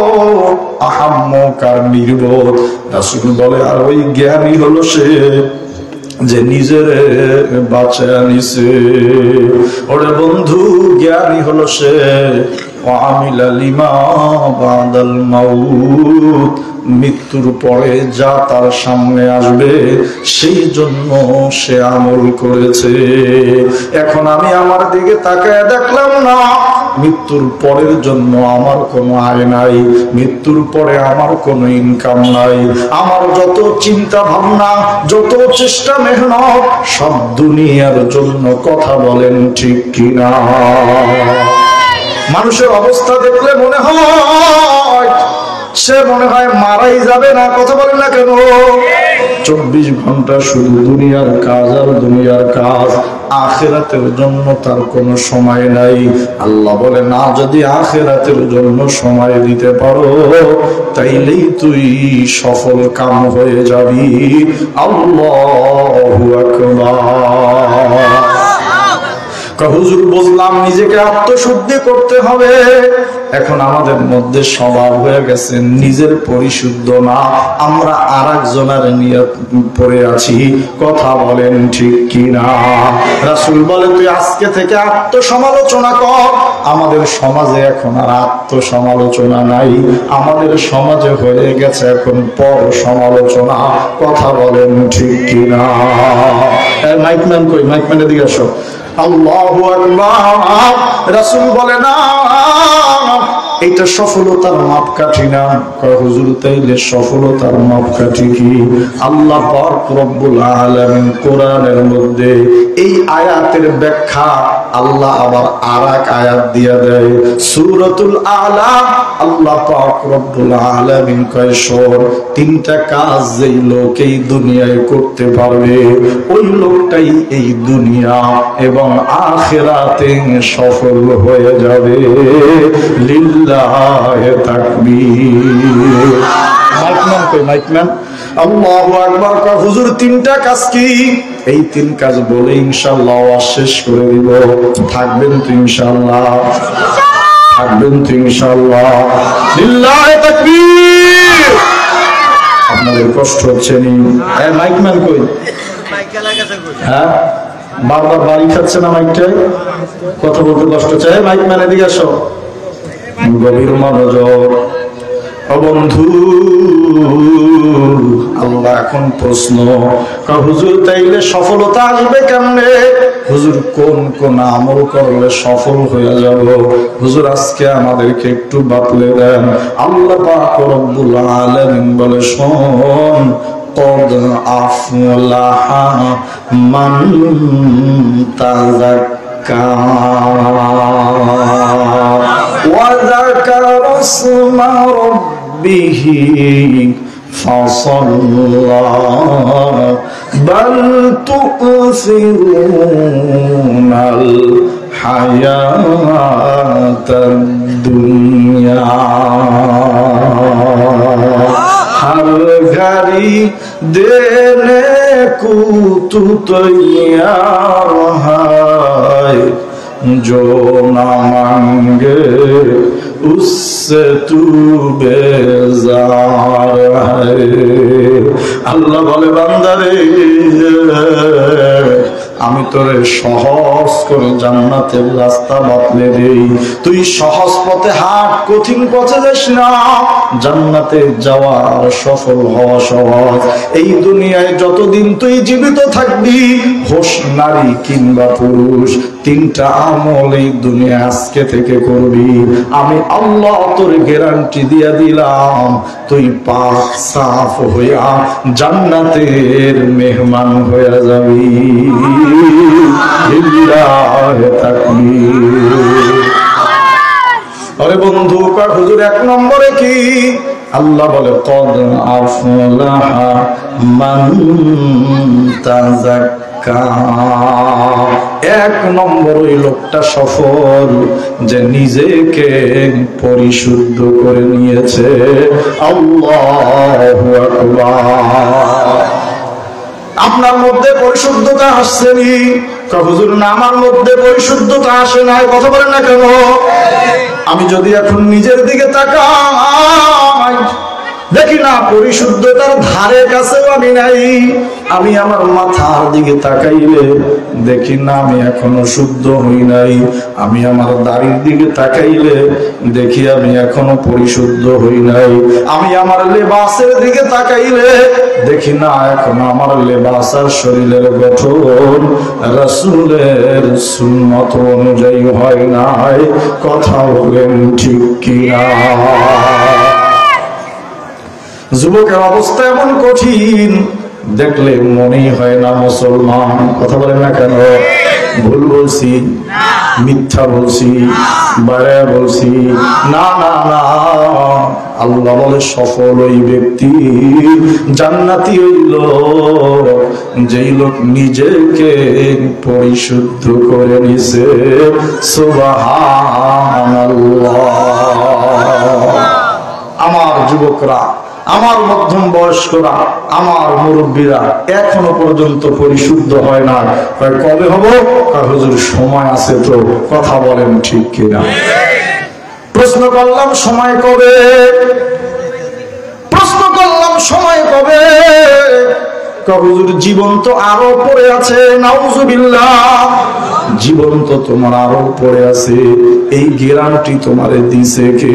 আহাম্মক আর নির্বোধ। রাসূল বলে, আর ওই জ্ঞানী হলো সে যে নিজের বাঁচায়া নিছে। ওরে বন্ধু, জ্ঞানী হলো সে আমিলা লিমা বাদাল মাউত, মৃত্যুর পরে যা তার সামনে আসবে সেই জন্য সে আমল করেছে। এখন আমি আমার দিকে তাকায় দেখলাম না মৃত্যুর পরের জন্য আমার কোনো আয় নাই, মৃত্যুর পরে আমার কোনো ইনকাম নাই, আমার যত চিন্তা ভাবনা যত চেষ্টা মেহনত সব দুনিয়ার জন্য। কথা বলেন ঠিক কিনা? মানুষের অবস্থা দেখলে মনে হয় সে মনে হয় মারাই যাবে না। কথা বলেন না কেন? 24 ঘন্টা শুধু দুনিয়ার কাজ আর দুনিয়ার কাজ, আখিরাতের জন্য তার কোনো সময় নাই। আল্লাহ বলে না, যদি আখিরাতের জন্য সময় দিতে পারো তাইলেই তুই সফল কাম হয়ে যাবি। আল্লাহু আকবার। হুজুর বুঝলাম নিজেকে আত্মশুদ্ধি করতে হবে। এখন আমাদের মধ্যে স্বভাব হয়ে গেছে নিজের পরিশুদ্ধ না, আমরা আরেকজনের নিয়ে পড়ে আছি। কথা বলেন ঠিক কিনা? রাসূল বলে তুই আজকে থেকে আত্মসমালোচনা কর। আমাদের সমাজে এখন আর আত্মসমালোচনা নাই, আমাদের সমাজে হয়ে গেছে এখন পর সমালোচনা। কথা বলেন ঠিক কিনা? মাইকম্যান কই? মাইকম্যানের দিকে আসো। আল্লাহু আকবার। রাসূল বলে না এটা সফলতার মাপকাঠি না। হুজুর তাইলে সফলতার মাপকাঠি কি? আল্লাহ পাক রব্বুল আলামিন কোরআনের মধ্যে এই আয়াতের ব্যাখ্যা আল্লাহ আবার আরেক আয়াত দিয়ে দেয় সূরাতুল আলা। আল্লাহ পাক রব্বুল আলামিন কয় শোন, 3টা কাজ যেই লোক এই দুনিয়ায় করতে পারবে ওই লোকটাই এই দুনিয়া এবং আখিরাতে সফল হয়ে যাবে। লিল্লাহি তাকবীর। মাইকম্যান কই? মাইকম্যান। আল্লাহু আকবার। হুজুর 3টা কাজ কি? এই 3 কাজ বলে ইনশাআল্লাহ ওয়াজ শেষ করে দিব। থাকবেন তো ইনশাআল্লাহ? থাকবেন তো ইনশাআল্লাহ? লিল্লাহি তাকবীর। আপনাদের কষ্ট হচ্ছে নি? মাইকম্যান কই? হ্যাঁ, বারবার বাড়ি খাচ্ছে না মাইকটাই? কথা বলতে কষ্ট হচ্ছে। মাইকম্যান এদিকে আসো। গভীর মনোযোগ। বন্ধু আল্লাহ এখন প্রশ্ন, হুজুর তাইলে সফলতা আসবে কেমনে? হুজুর কোন কোন আমল করলে সফল হয়ে যাব? হুজুর আজকে আমাদেরকে একটু বাতলে দেন। আল্লাহ পাক রব্বুল আলামিন বলে শোন, قد أفلح من تزكى وذكر اسم ربه فصلى بل تؤثرون الحياة الدنيا हर घड़ी देने को तू तैयार है, जो ना मांगे उससे तू बेजार है। अल्लाह बोले बांदारे আমি তোরে সহজ করে জান্নাতের রাস্তা বাতলে দেই, তুই সহজ পথে হাঁট, কঠিন পথে যাস না। জান্নাতে যাওয়ার সফল হওয়া সহজ। এই দুনিয়ায় যতদিন তুই জীবিত থাকবি, হোস নারী কিংবা পুরুষ, 3টা আমল এই দুনিয়া আজকে থেকে করবি। আমি আল্লাহ তোর গ্যারান্টি দিয়ে দিলাম, তুই পাক সাফ হইয়া জান্নাতের মেহমান হয়ে যাবি। আরে বন্ধু, হুজুর 1 নম্বরে কি? আল্লাহ বলে কদ আফলাহা মান তাযাক্কা। 1 নম্বর ওই লোকটা সফল যে নিজেকে পরিশুদ্ধ করে নিয়েছে। আল্লাহু আকবার। আপনার মধ্যে পরিশুদ্ধতা আসছেনি? হুজুর না, আমার মধ্যে পরিশুদ্ধতা আসে নাই। কথা বলেন না কেন? আমি যদি এখন নিজের দিকে তাকাই, দেখি না পরিশুদ্ধতার ধারে কাছেও আমি নাই। আমি আমার মাথার দিকে তাকাইলে দেখি না আমি এখনো শুদ্ধ হই নাই। আমি আমার দাড়ির দিকে তাকাইলে দেখি আমি এখনো পরিশুদ্ধ হই নাই। আমি আমার লেবাসের দিকে তাকাইলে দেখি না এখনো আমার লেবাস আর শরীরের গঠন রাসূলের সুন্নত অনুযায়ী হয় নাই। কথা বলেন ঠিক কিনা? যুবকের অবস্থা এমন কঠিন, দেখলে মনেই হয় না মুসলমান। কথা বলেন না কেন? ভুল বলছি, মিথ্যা বলছি, বাড়ায় বলছি? না না না, আল্লাহ বলে সফল ওই ব্যক্তি, জান্নাতি ওই লোক যেই লোক নিজেকে পরিশুদ্ধ করে নিছে। সুবহানাল্লাহ। আমার যুবকরা, আমার মধ্যম বয়স্করা, আমার মুরব্বীরা এখনো পর্যন্ত পরিশুদ্ধ হয় না। কবে হব? হুজুর সময় আছে তো। কথা বলেন ঠিক কিনা? প্রশ্ন করলাম সময় কবে? প্রশ্ন করলাম সময় কবে? হুজুর জীবন তো আরো পড়ে আছে। নাউজুবিল্লাহ। জীবন তো তোমার আরো পড়ে আছে। এই গ্যারান্টি তোমারে দিছে কে?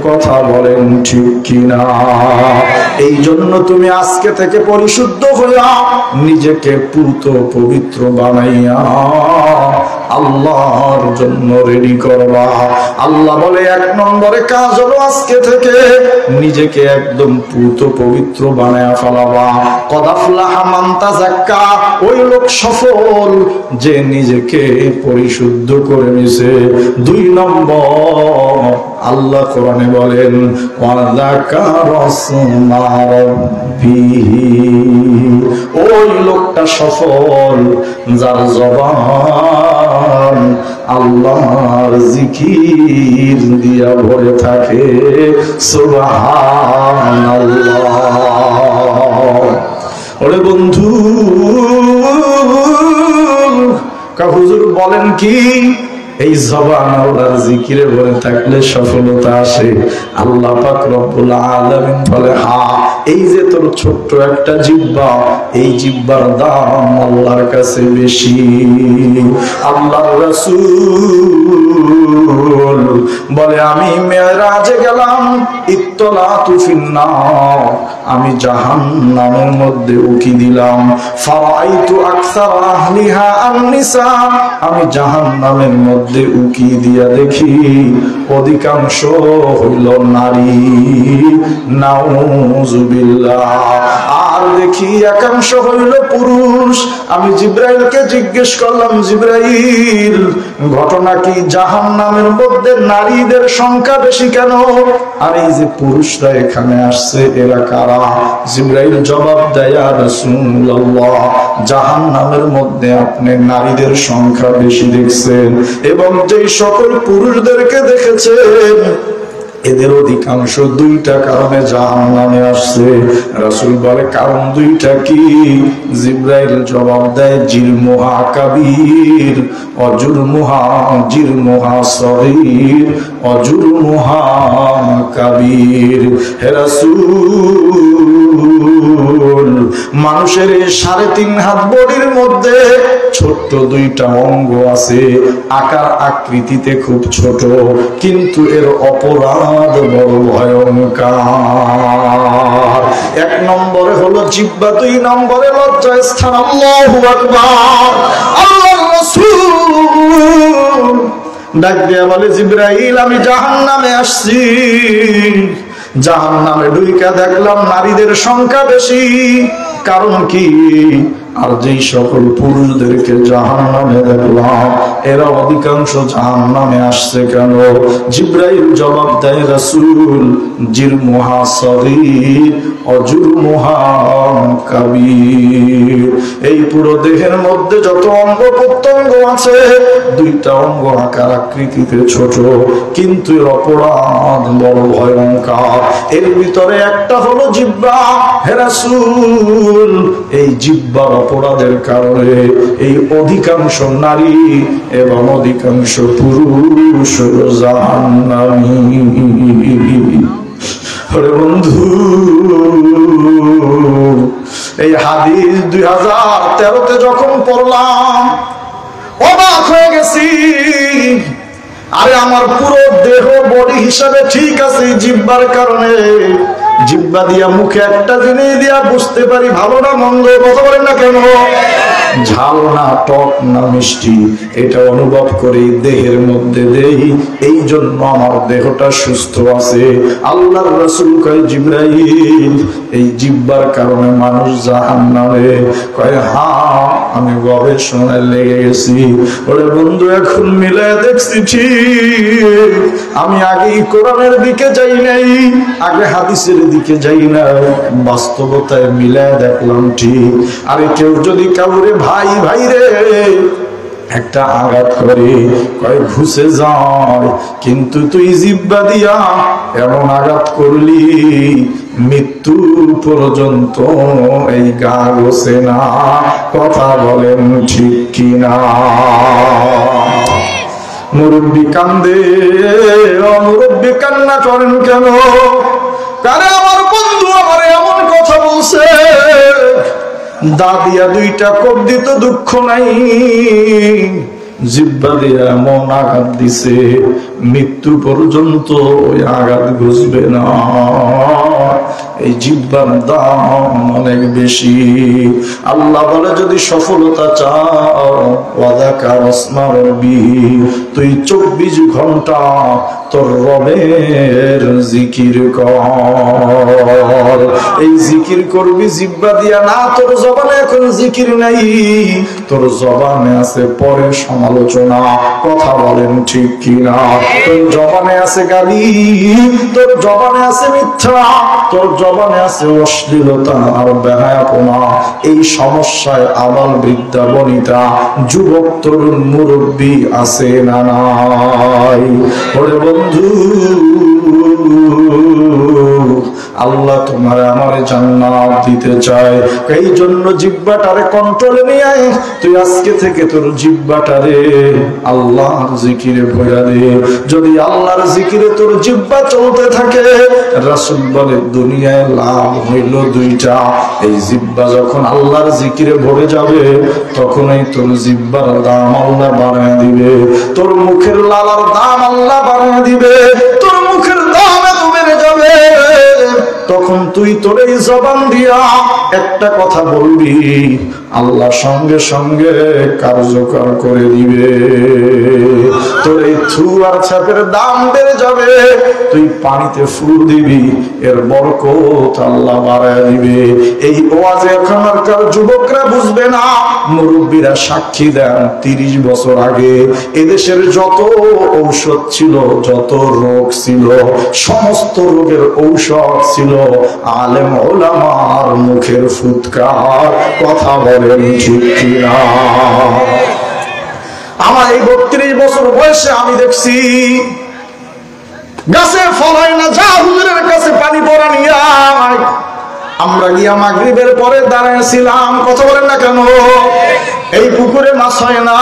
কথা বলেন ঠিক কিনা? এই জন্য তুমি আজকে থেকে পরিশুদ্ধ হইয়া নিজেকে পূত পবিত্র বানাইয়া আল্লাহর জন্য রেডি করবা। আল্লাহ বলে 1 নম্বরে কাজ হলো আজকে থেকে নিজেকে একদম পূত পবিত্র বানায়া ফেলাবা। কদ আফলাহা মান তাযাক্কা, ওই লোক সফল যে নিজেকে পরিশুদ্ধ করে নিছে। 2 নম্বর আল্লাহ কোরআনে বলেন ওয়া যাকারা ইসমা রাব্বিহি, ওই লোকটা সফল যার জবান আল্লাহর জিকির দিয়া ভরে থাকে। সুবহানাল্লাহ। ওরে বন্ধু, হুজুর বলেন কি? এই জবান আল্লাহর জিকিরে ভরে থাকলে সফলতা আসে। আল্লাহ পাক রব্বুল আলামিন বলে, হ্যাঁ, এই যে তোর ছোট্ট একটা জিহ্বা, এই জিহ্বার দাম আল্লাহর কাছে বেশি। আল্লাহর রাসূল বলে, আমি মেরাজে গেলাম, ইত্তলাতু ফিন্নার, আমি জাহান্নামের মধ্যে উকি দিলাম। ফারাইতু আকসার আহলিহা আন-নিসা, আমি জাহান্নামের মধ্যে উকি দিয়া দেখি অধিকাংশ হইল নারী। নাউজুবিল্লাহ। আর দেখি একাংশ হইল পুরুষ। আমি জিবরাইলকে জিজ্ঞেস করলাম, জিবরাইল, ঘটনা কি? জাহান্নামের মধ্যে নারীদের সংখ্যা বেশি কেন? আর এই যে পুরুষরা এখানে আসছে, এরা কারা? জিবরাইল জবাব দেয়, ইয়া রাসূলুল্লাহ, জাহান্নামের মধ্যে আপনি নারীদের সংখ্যা বেশি দেখছেন, এবং যেই সকল পুরুষদেরকে দেখেছেন এদের অধিকাংশ 2টা কারণে জাহান্নামে আসছে। রাসূল বলে, কারণ 2টা কি? জিবরাইল জবাব দেয়, জিরমুহা কাবীর অজুরমুহা, জিরমুহা সগীর অজুরমুহা কাবীর। হে রাসূল, মানুষের 3.5 হাত বডির মধ্যে ছোট্ট 2টা অঙ্গ আছে, আকার আকৃতিতে খুব ছোট, কিন্তু এর অপরাধ বড় ভয়ঙ্কর। 1 নম্বরে হলো জিহ্বা, 2 নম্বরে লজ্জাস্থান। আল্লাহু আকবার। আল্লাহর রাসূল ডাক দিয়া বলে, জিবরাইল, আমি জাহান্নামে আসছি, জাহান্নামে ঢুইকা দেখলাম নারীদের সংখ্যা বেশি। কারণ কি? আর যেই সকল পুরুষদেরকে জাহান্নামে দেখলাম, এরা অধিকাংশ জাহান্নামে আসছে কেন? জিবরাইল জবাব দেয়, রাসূল, জিরমুহা সগীর অজুরমুহা কাবীর। এই পুরো দেহের মধ্যে যত অঙ্গ প্রত্যঙ্গ আছে, 2টা অঙ্গ আকার আকৃতিতে ছোট, কিন্তু এর অপরাধ বড় ভয়ঙ্কর। এর ভিতরে একটা হলো জিহ্বা। হে রাসূল, এই জিহ্বার অপরাধের কারণে এই অধিকাংশ নারী এবং অধিকাংশ পুরুষ জাহান্নামী। ওরে বন্ধু, এই হাদিস 2013-তে যখন পড়লাম অবাক হয়ে গেছি। আরে আমার পুরো দেহ বডি হিসাবে ঠিক আছে, জিহ্বার কারণে জিহ্বা দিয়া মুখে একটা জিনিস দিয়া বুঝতে পারি ভালো না মন্দ। কথা বলেন না কেন? ঝাল না টক না মিষ্টি এটা অনুভব করি দেহের মধ্যে দেই, এই জন্য আমার দেহটা সুস্থ আছে। আল্লাহর রাসূল কয় জিবরাইল এই জিহ্বার কারণে মানুষ জাহান্নামে। কয় হ্যাঁ, আমি গবেষণায় লেগে গেছি। ওরে বন্ধু, এখন মিলায় দেখছি ঠিক আমি আগে কোরআনের দিকে যাই নাই, আগে হাদিসের দিকে যাই না, বাস্তবতায় মিলায় দেখলাম ঠিক। আরে কেউ যদি কাউরে ভাই ভাই রে একটা আঘাত করে কয় ঘুষে যায়, কিন্তু তুই জিহ্বা দিয়া এমন আঘাত করলি মৃত্যু পর্যন্ত এই গা ঘষে না। কথা বলেন ঠিক কিনা? মুরব্বী কান্দে, মুরব্বী কান্না করেন কেন? কারণ আমার বন্ধু আমার এমন কথা বলছে, দাদিয়া দুইটা কোপ দিত দুঃখ নাই, জিহ্বা দিয়া এমন আঘাত দিছে মৃত্যু পর্যন্ত ওই আঘাত ঘুষবে না। এই জিহ্বার দাম অনেক বেশি। আল্লাহ বলে যদি সফলতা চাও ওয়াদাকার আসমা রব্বি, তুই 24 ঘন্টা তোর রবের জিকির কর। এই জিকির করবি জিহ্বা দিয়া না, তোর জবানে এখন জিকির নাই, তোর জবানে আছে পরের সমালোচনা। কথা বলেন ঠিক কিনা? তোর জবানে আছে গালি, তোর জবানে আছে মিথ্যা, তোর জবানে আছে অশ্লীলতা আর বেহায়াপনা। এই সমস্যায় আবাল বৃদ্ধা বনিতা যুবক তরুণ মুরব্বী আছে না নাই? ওরে বন্ধু, আল্লাহ তোমার আমার জান্নাত দিতে চায়, এই জন্য জিহ্বাটারে কন্ট্রোলে নিয়ে আয়। তুই আজকে থেকে তোর জিহ্বাটারে আল্লাহর জিকিরে ভরা দে। যদি আল্লাহর জিকিরে তোর জিহ্বা চলতে থাকে, রাসূল বলে দুনিয়ায় লাভ হইল দুইটা। এই জিহ্বা যখন আল্লাহর জিকিরে ভরে যাবে, তখনই তোর জিহ্বার দাম আল্লাহ বাড়ায় দিবে, তোর মুখের লালার দাম আল্লাহ বাড়ায় দিবে, তোর মুখের দাম এত বেড়ে যাবে, তখন তুই তোর এই জবান দিয়া একটা কথা বলবি, আল্লাহ সঙ্গে সঙ্গে কার্যকর করে দিবে। তোর এই থু আর ছাপের দাম বেড়ে যাবে, তুই পানিতে ফু দিবি, এর বরকত আল্লাহ বাড়ায় দিবে। এই ওয়াজে এখনকার যুবকরা বুঝবে না, মুরব্বীরা সাক্ষী দেন 30 বছর আগে এদেশের যত ঔষধ ছিল, যত রোগ ছিল, সমস্ত রোগের ঔষধ ছিল আলেম ওলামার মুখের ফুৎকার। কথা বলেন ঠিক কিনা? আমার এই 32 বছর বয়সে আমি দেখছি গাছে ফল হয় না, যা হুজুরের কাছে পানি পড়া নিয়ে আয়। আমরা গিয়া মাগরিবের পরে দাঁড়াইছিলাম, কথা বলেন না কেন? এই পুকুরে মাছ হয় না,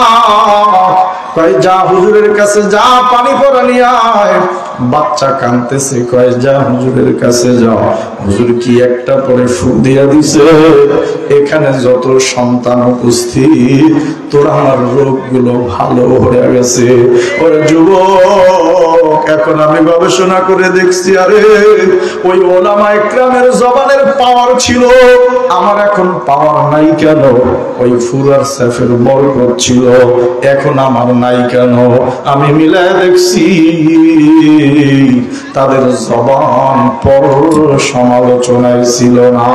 কয় যা হুজুরের কাছে যা পানি পড়া নিয়ে আয়। বাচ্চা কাঁদতেছে, কয় যা হুজুরের কাছে যাও। হুজুর কি একটা পরে ফু দিয়া দিছে, এখানে যত সন্তান উপস্থিত তোর আমার রোগগুলো ভালো হয়ে গেছে। ওরে যুবক, এখন আমি গবেষণা করে দেখছি, আরে ওই ওলামা ইকরামের জবানের পাওয়ার ছিল, আমার এখন পাওয়ার নাই কেন? ওই ফুরার সাফের বরকত ছিল, এখন আমার নাই কেন? আমি মিলায় দেখছি তাদের জবান পর সমালোচনায় ছিল না,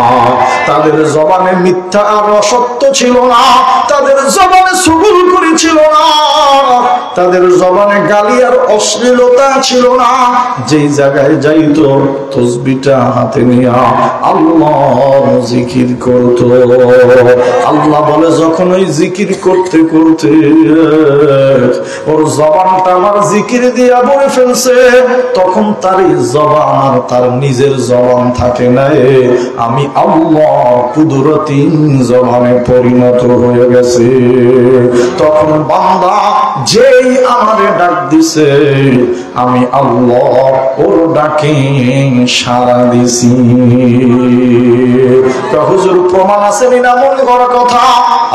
তাদের জবানে মিথ্যা আর অসত্য ছিল না, তাদের জবানে সুগুল করেছিল না, তাদের জবানে গালি আর অশ্লীলতা ছিল না। যেই জায়গায় যাইতো তসবিটা হাতে নিয়ে আল্লাহর জিকির করতো। আল্লাহ বলে যখন ওই জিকির করতে করতে ওর জবানটা আমার জিকির দিয়া ভরে ফেলছে, তখন তার জবান আর তার নিজের জবান থাকে না, আমি আল্লাহ কুদরতি জবানে পরিণত হয়ে গেছে। তখন বান্দা যেই আমারে ডাক দিছে, আমি আল্লাহ ওর ডাকে সাড়া দিছি। হুজুর প্রমাণ আছে না মন করা কথা?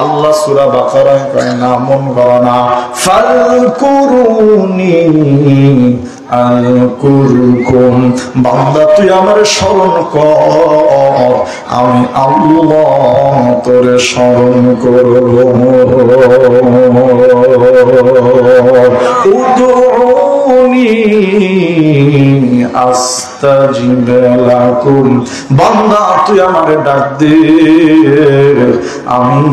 আল্লাহ সূরা বাকারায় কয় না মন করা না, ফালকুরুনি আযকুরকুম, বান্দা তুই আমারে স্মরণ কর, আমি আল্লাহ তোরে স্মরণ করব। উদউনি আস্তাজিব লাকুম, বান্দা তুই আমারে ডাক দে, আমি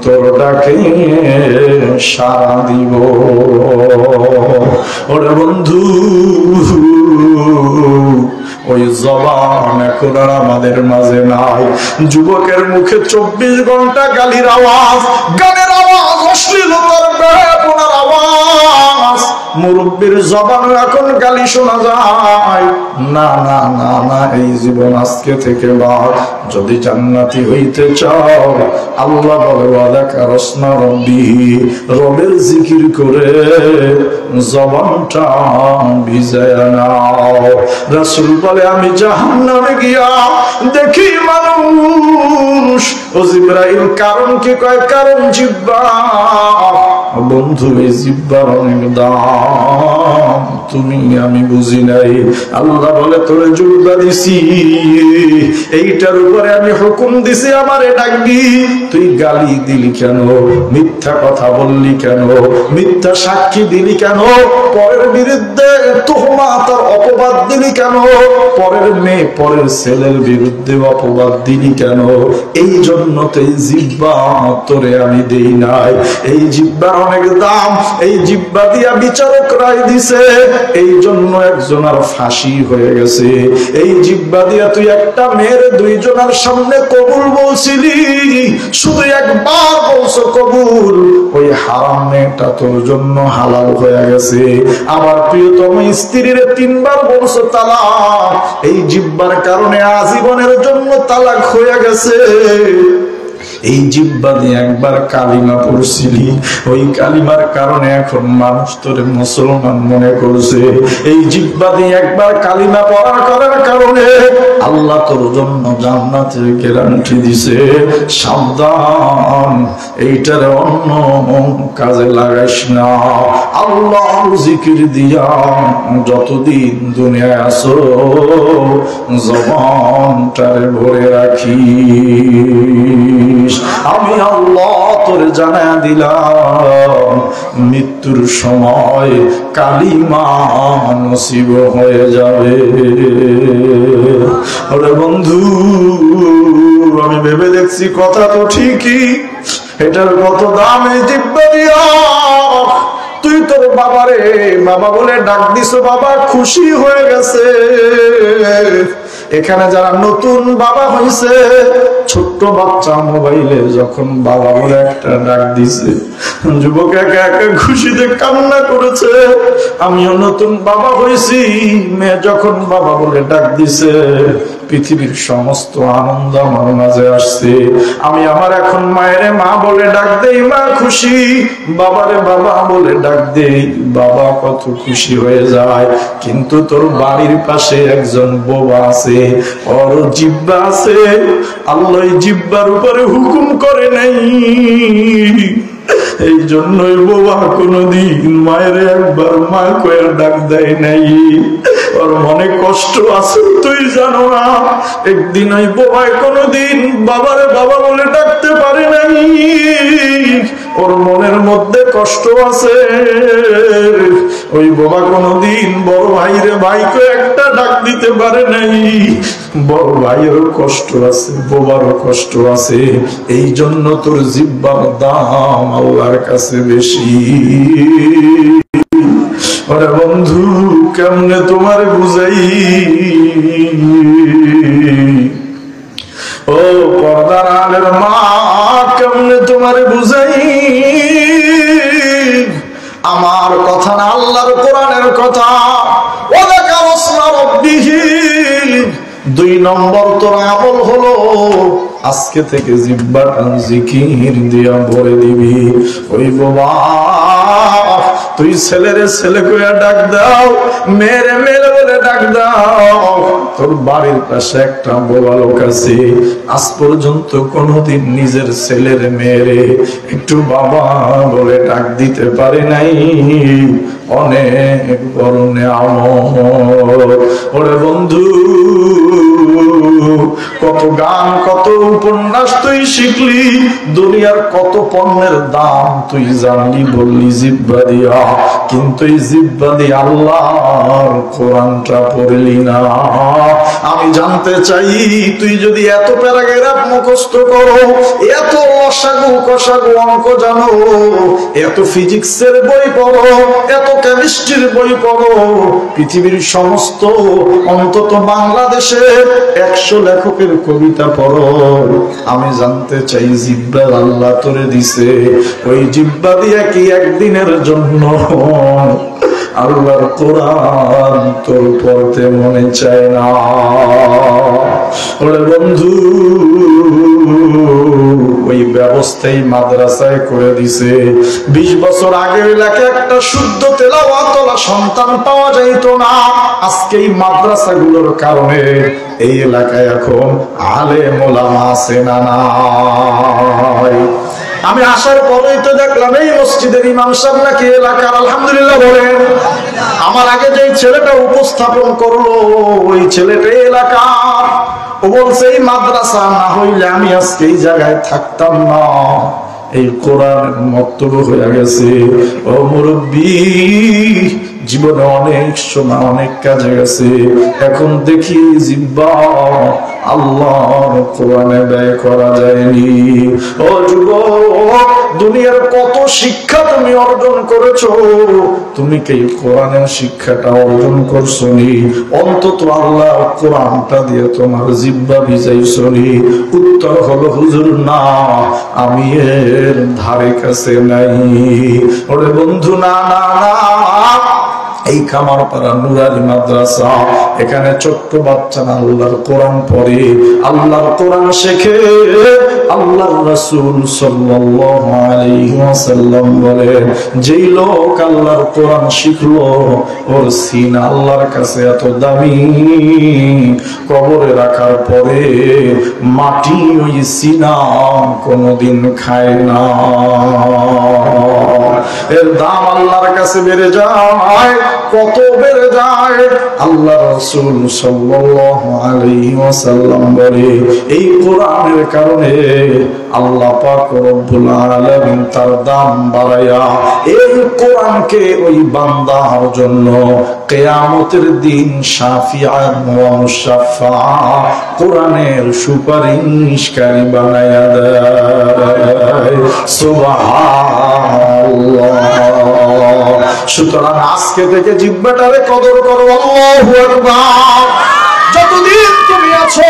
তোর ডাকে সাড়া দিব। ওরে বন্ধু, ওই জবান এখন আর আমাদের মাঝে নাই। যুবকের মুখে 24 ঘন্টা গালির আওয়াজ, গানের আওয়াজ, অশ্লীলতার বেপনার আওয়াজ। মুরব্বীর জবানে এখন গালি শোনা যায়। না না না না, এই জীবন আজকে থেকে বাদ। যদি জান্নাতি হইতে চাও, আল্লাহ বলে ওয়াযাকারুসমা রাব্বিহি, রবের জিকির করে জবানটা ভিজায়া নাও। রাসূল বলে আমি জাহান্নামে গিয়া দেখি মানুষ, ও জিবরাইল কারণ কি কয়? কারণ জিহ্বা। বন্ধু এই জিহ্বার অনেক দাম, তুমি আমি বুঝি নাই। আল্লাহ বলে তোরে জিহ্বা দিছি, এইটার উপরে আমি হুকুম দিছি আমারে ডাকবি। তুই গালি দিলি কেন? মিথ্যা কথা বললি কেন? মিথ্যা সাক্ষী দিলি কেন? পরের বিরুদ্ধে তুহমাত আর অপবাদ দিলি কেন? পরের মেয়ে পরের ছেলের বিরুদ্ধে অপবাদ দিলি কেন? এই জন্য তো এই জিহ্বা তোরে আমি দেই নাই। এই জিহ্বার অনেক দাম, এই জিহ্বা দিয়া বিচারক রায় দিছে, এই জন্য একজনের ফাঁসি হয়ে গেছে। এই জিহ্বা দিয়া তুই একটা মেয়ের 2 জনের সামনে কবুল বলছিলি, শুধু একবার বলছো কবুল, ওই হারাম মেয়েটা তোর জন্য হালাল হয়ে গেছে। আবার প্রিয়তম স্ত্রীর 3 বার বলছো তালাক, এই জিহ্বার কারণে আজীবনের জন্য তালাক হয়ে গেছে। এই জিহ্বা দিয়ে একবার কালিমা পড়ছিলি, ওই কালিমার কারণে এখন মানুষ তোরে মুসলমান মনে করছে। এই জিহ্বা দিয়ে একবার কালিমা পড়ার করার কারণে আল্লাহ তোর জন্য জান্নাতের গ্যারান্টি দিছে। সাবধান, এইটার অন্য কাজে লাগাইস না। আল্লাহ জিকির দিয়া যতদিন দুনিয়ায় আছো জবানটারে ভরে রাখিস। আমি আল্লাহ তোরে জানায়া দিলাম, মৃত্যুর সময় কালিমা নসিব হয়ে যাবে। ওরে বন্ধু, আমি ভেবে দেখছি কথা তো ঠিকই, এটার কত দাম এই জিহ্বা দিয়া। তুই তোর বাবারে বাবা বলে ডাক দিছো, বাবা খুশি হয়ে গেছে। এখানে যারা নতুন বাবা হয়েছে, ছোট্ট বাচ্চা মোবাইলে যখন বাবা বলে একটা ডাক দিছে, যুবক একা একা খুশিতে কান্না করেছে। আমিও নতুন বাবা হয়েছি, মেয়ে যখন বাবা বলে ডাক দিছে, পৃথিবীর সমস্ত আনন্দ আমার মাঝে আসছে। আমি আমার এখন মায়েরে মা বলে ডাক দেই, মা খুশি। বাবারে বাবা বলে ডাক দেই, বাবা কত খুশি হয়ে যায়। কিন্তু তোর বাড়ির পাশে একজন বোবা আছে, ওর জিহ্বা আছে, আল্লাহ জিহ্বার উপরে হুকুম করে নাই। এই জন্যই বাবা কোনদিন মায়ের একবার মা কয়ে ডাক দেয় নাই। ওর মনে কষ্ট আছে, তুই জানো না। একদিন ওই বাবাই কোনদিন বাবারে বাবা বলে ডাকতে পারে নাই, ওর মনের মধ্যে কষ্ট আছে। ওই বাবা কোনদিন বড় ভাইরে ভাইকে একটা ডাক দিতে পারে নাই। বড় ভাইয়েরও কষ্ট আছে, বাবারও কষ্ট আছে। এই জন্য তোর জিহ্বার দাম আল্লাহর কাছে বেশি। ওরে বন্ধু, কেমনে তোমার বুঝাই? ও পর্দার আলের মা, কেমনে তোমার বুঝাই? আমার কথা না, আল্লাহর কোরআনের কথা। নম্বর তোর আমল হলো আজকে থেকে জিহ্বাটা জিকির দিয়া ভরে দিবি। ওই বাবা তুই ছেলেরে ছেলে কইয়া ডাক দাও, মেয়েরে মেয়ে বলে ডাক দাও। তোর বাড়ির পাশে একটা বোবা লোক আছে, আজ পর্যন্ত কোনোদিন নিজের ছেলের মেয়েরে একটু বাবা বলে ডাক দিতে পারে নাই। অনেক বড় নেয়ামত। ওরে বন্ধু, কত গান কত উপন্যাস তুই শিখলি, দুনিয়ার কত পণ্যের দাম তুই জানলি, বললি জিহ্বা দিয়া, কিন্তু এই জিহ্বা দিয়ে আল্লাহর কোরআনটা পড়লি না। আমি জানতে চাই, তুই যদি এত প্যারাগ্রাফ মুখস্থ করো, এত লসাগু কষাগু অঙ্ক জানো, এত ফিজিক্সের বই পড়ো, এত কেমিস্ট্রির বই পড়ো, পৃথিবীর সমস্ত অন্তত বাংলাদেশের 100 লেখকের কবিতা পড়ো, আমি জানতে চাই জিহ্বা আল্লাহ তোরে দিছে, ওই জিহ্বা দিয়ে কি একদিনের জন্য আল্লাহর কোরআন তোর পড়তে মনে চায় না? ওরে বন্ধু, ওই ব্যবস্থাই মাদ্রাসায় করে দিছে। 20 বছর আগে এলাকায় একটা শুদ্ধ তেলাওয়াতওয়ালা সন্তান পাওয়া যাইত না। আজকে এই মাদ্রাসাগুলোর কারণে এই এলাকায় এখন আলেম ওলামা আছে না নাই? আমি আসার পরেই তো দেখলাম এই মসজিদের ইমাম সাহেব নাকি এলাকার, আলহামদুলিল্লাহ বলেন। আমার আগে যে ছেলেটা উপস্থাপন করলো, ওই ছেলেটা এলাকার। ও বলছে এই মাদ্রাসা না হইলে আমি আজকে এই জায়গায় থাকতাম না। এই কোরআনের মক্তব্য হয়ে গেছে। ও মুরব্বী, জীবনে অনেক সময় অনেক কাজে গেছে, এখন দেখি জিহ্বা আল্লাহর কোরআনে ব্যয় করা যায়নি। ও যুবক, দুনিয়ার কত শিক্ষা তুমি অর্জন করেছো, তুমি কি কোরআনের শিক্ষাটা অর্জন করছো নি? অন্তত আল্লাহ কোরআনটা দিয়ে তোমার জিহ্বা ভিজাইছো নি? উত্তর হলো হুজুর না, আমি এর ধারে কাছে নাই। ওরে বন্ধু, না না না, এই কামারপাড়া নুরানি মাদ্রাসা, এখানে ছোট্ট বাচ্চারা আল্লাহর কোরআন পড়ে, আল্লাহর কোরআন শেখে। আল্লাহর রাসূল সাল্লাল্লাহু আলাইহি ওয়াসাল্লাম বলেন, যেই লোক আল্লাহর কোরআন শিখলো, ওর সিনা আল্লাহর কাছে এত দামি, কবরে রাখার পরে মাটি ওই সিনা কোনোদিন খায় না। এর দাম আল্লাহর কাছে বেড়ে যায়, কত বেড়ে যায়। আল্লাহ রাসূল সাল্লাল্লাহু আলাইহি ওয়াসাল্লাম বলে, এই কোরআনের কারণে আল্লাহ পাক রব্বুল আলামিন তার দাম বাড়ায়া এই কোরআনকে ওই বান্দার জন্য কিয়ামতের দিন শাফিআন ওয়া মুশাফফা, কোরআনের সুপারিশকারী বানায়া দেয়। সুবহানাল্লাহ। সুতরাং আজকে থেকে জিহ্বাটারে কদর করো। আল্লাহু আকবার। যতদিন তুমি আছো,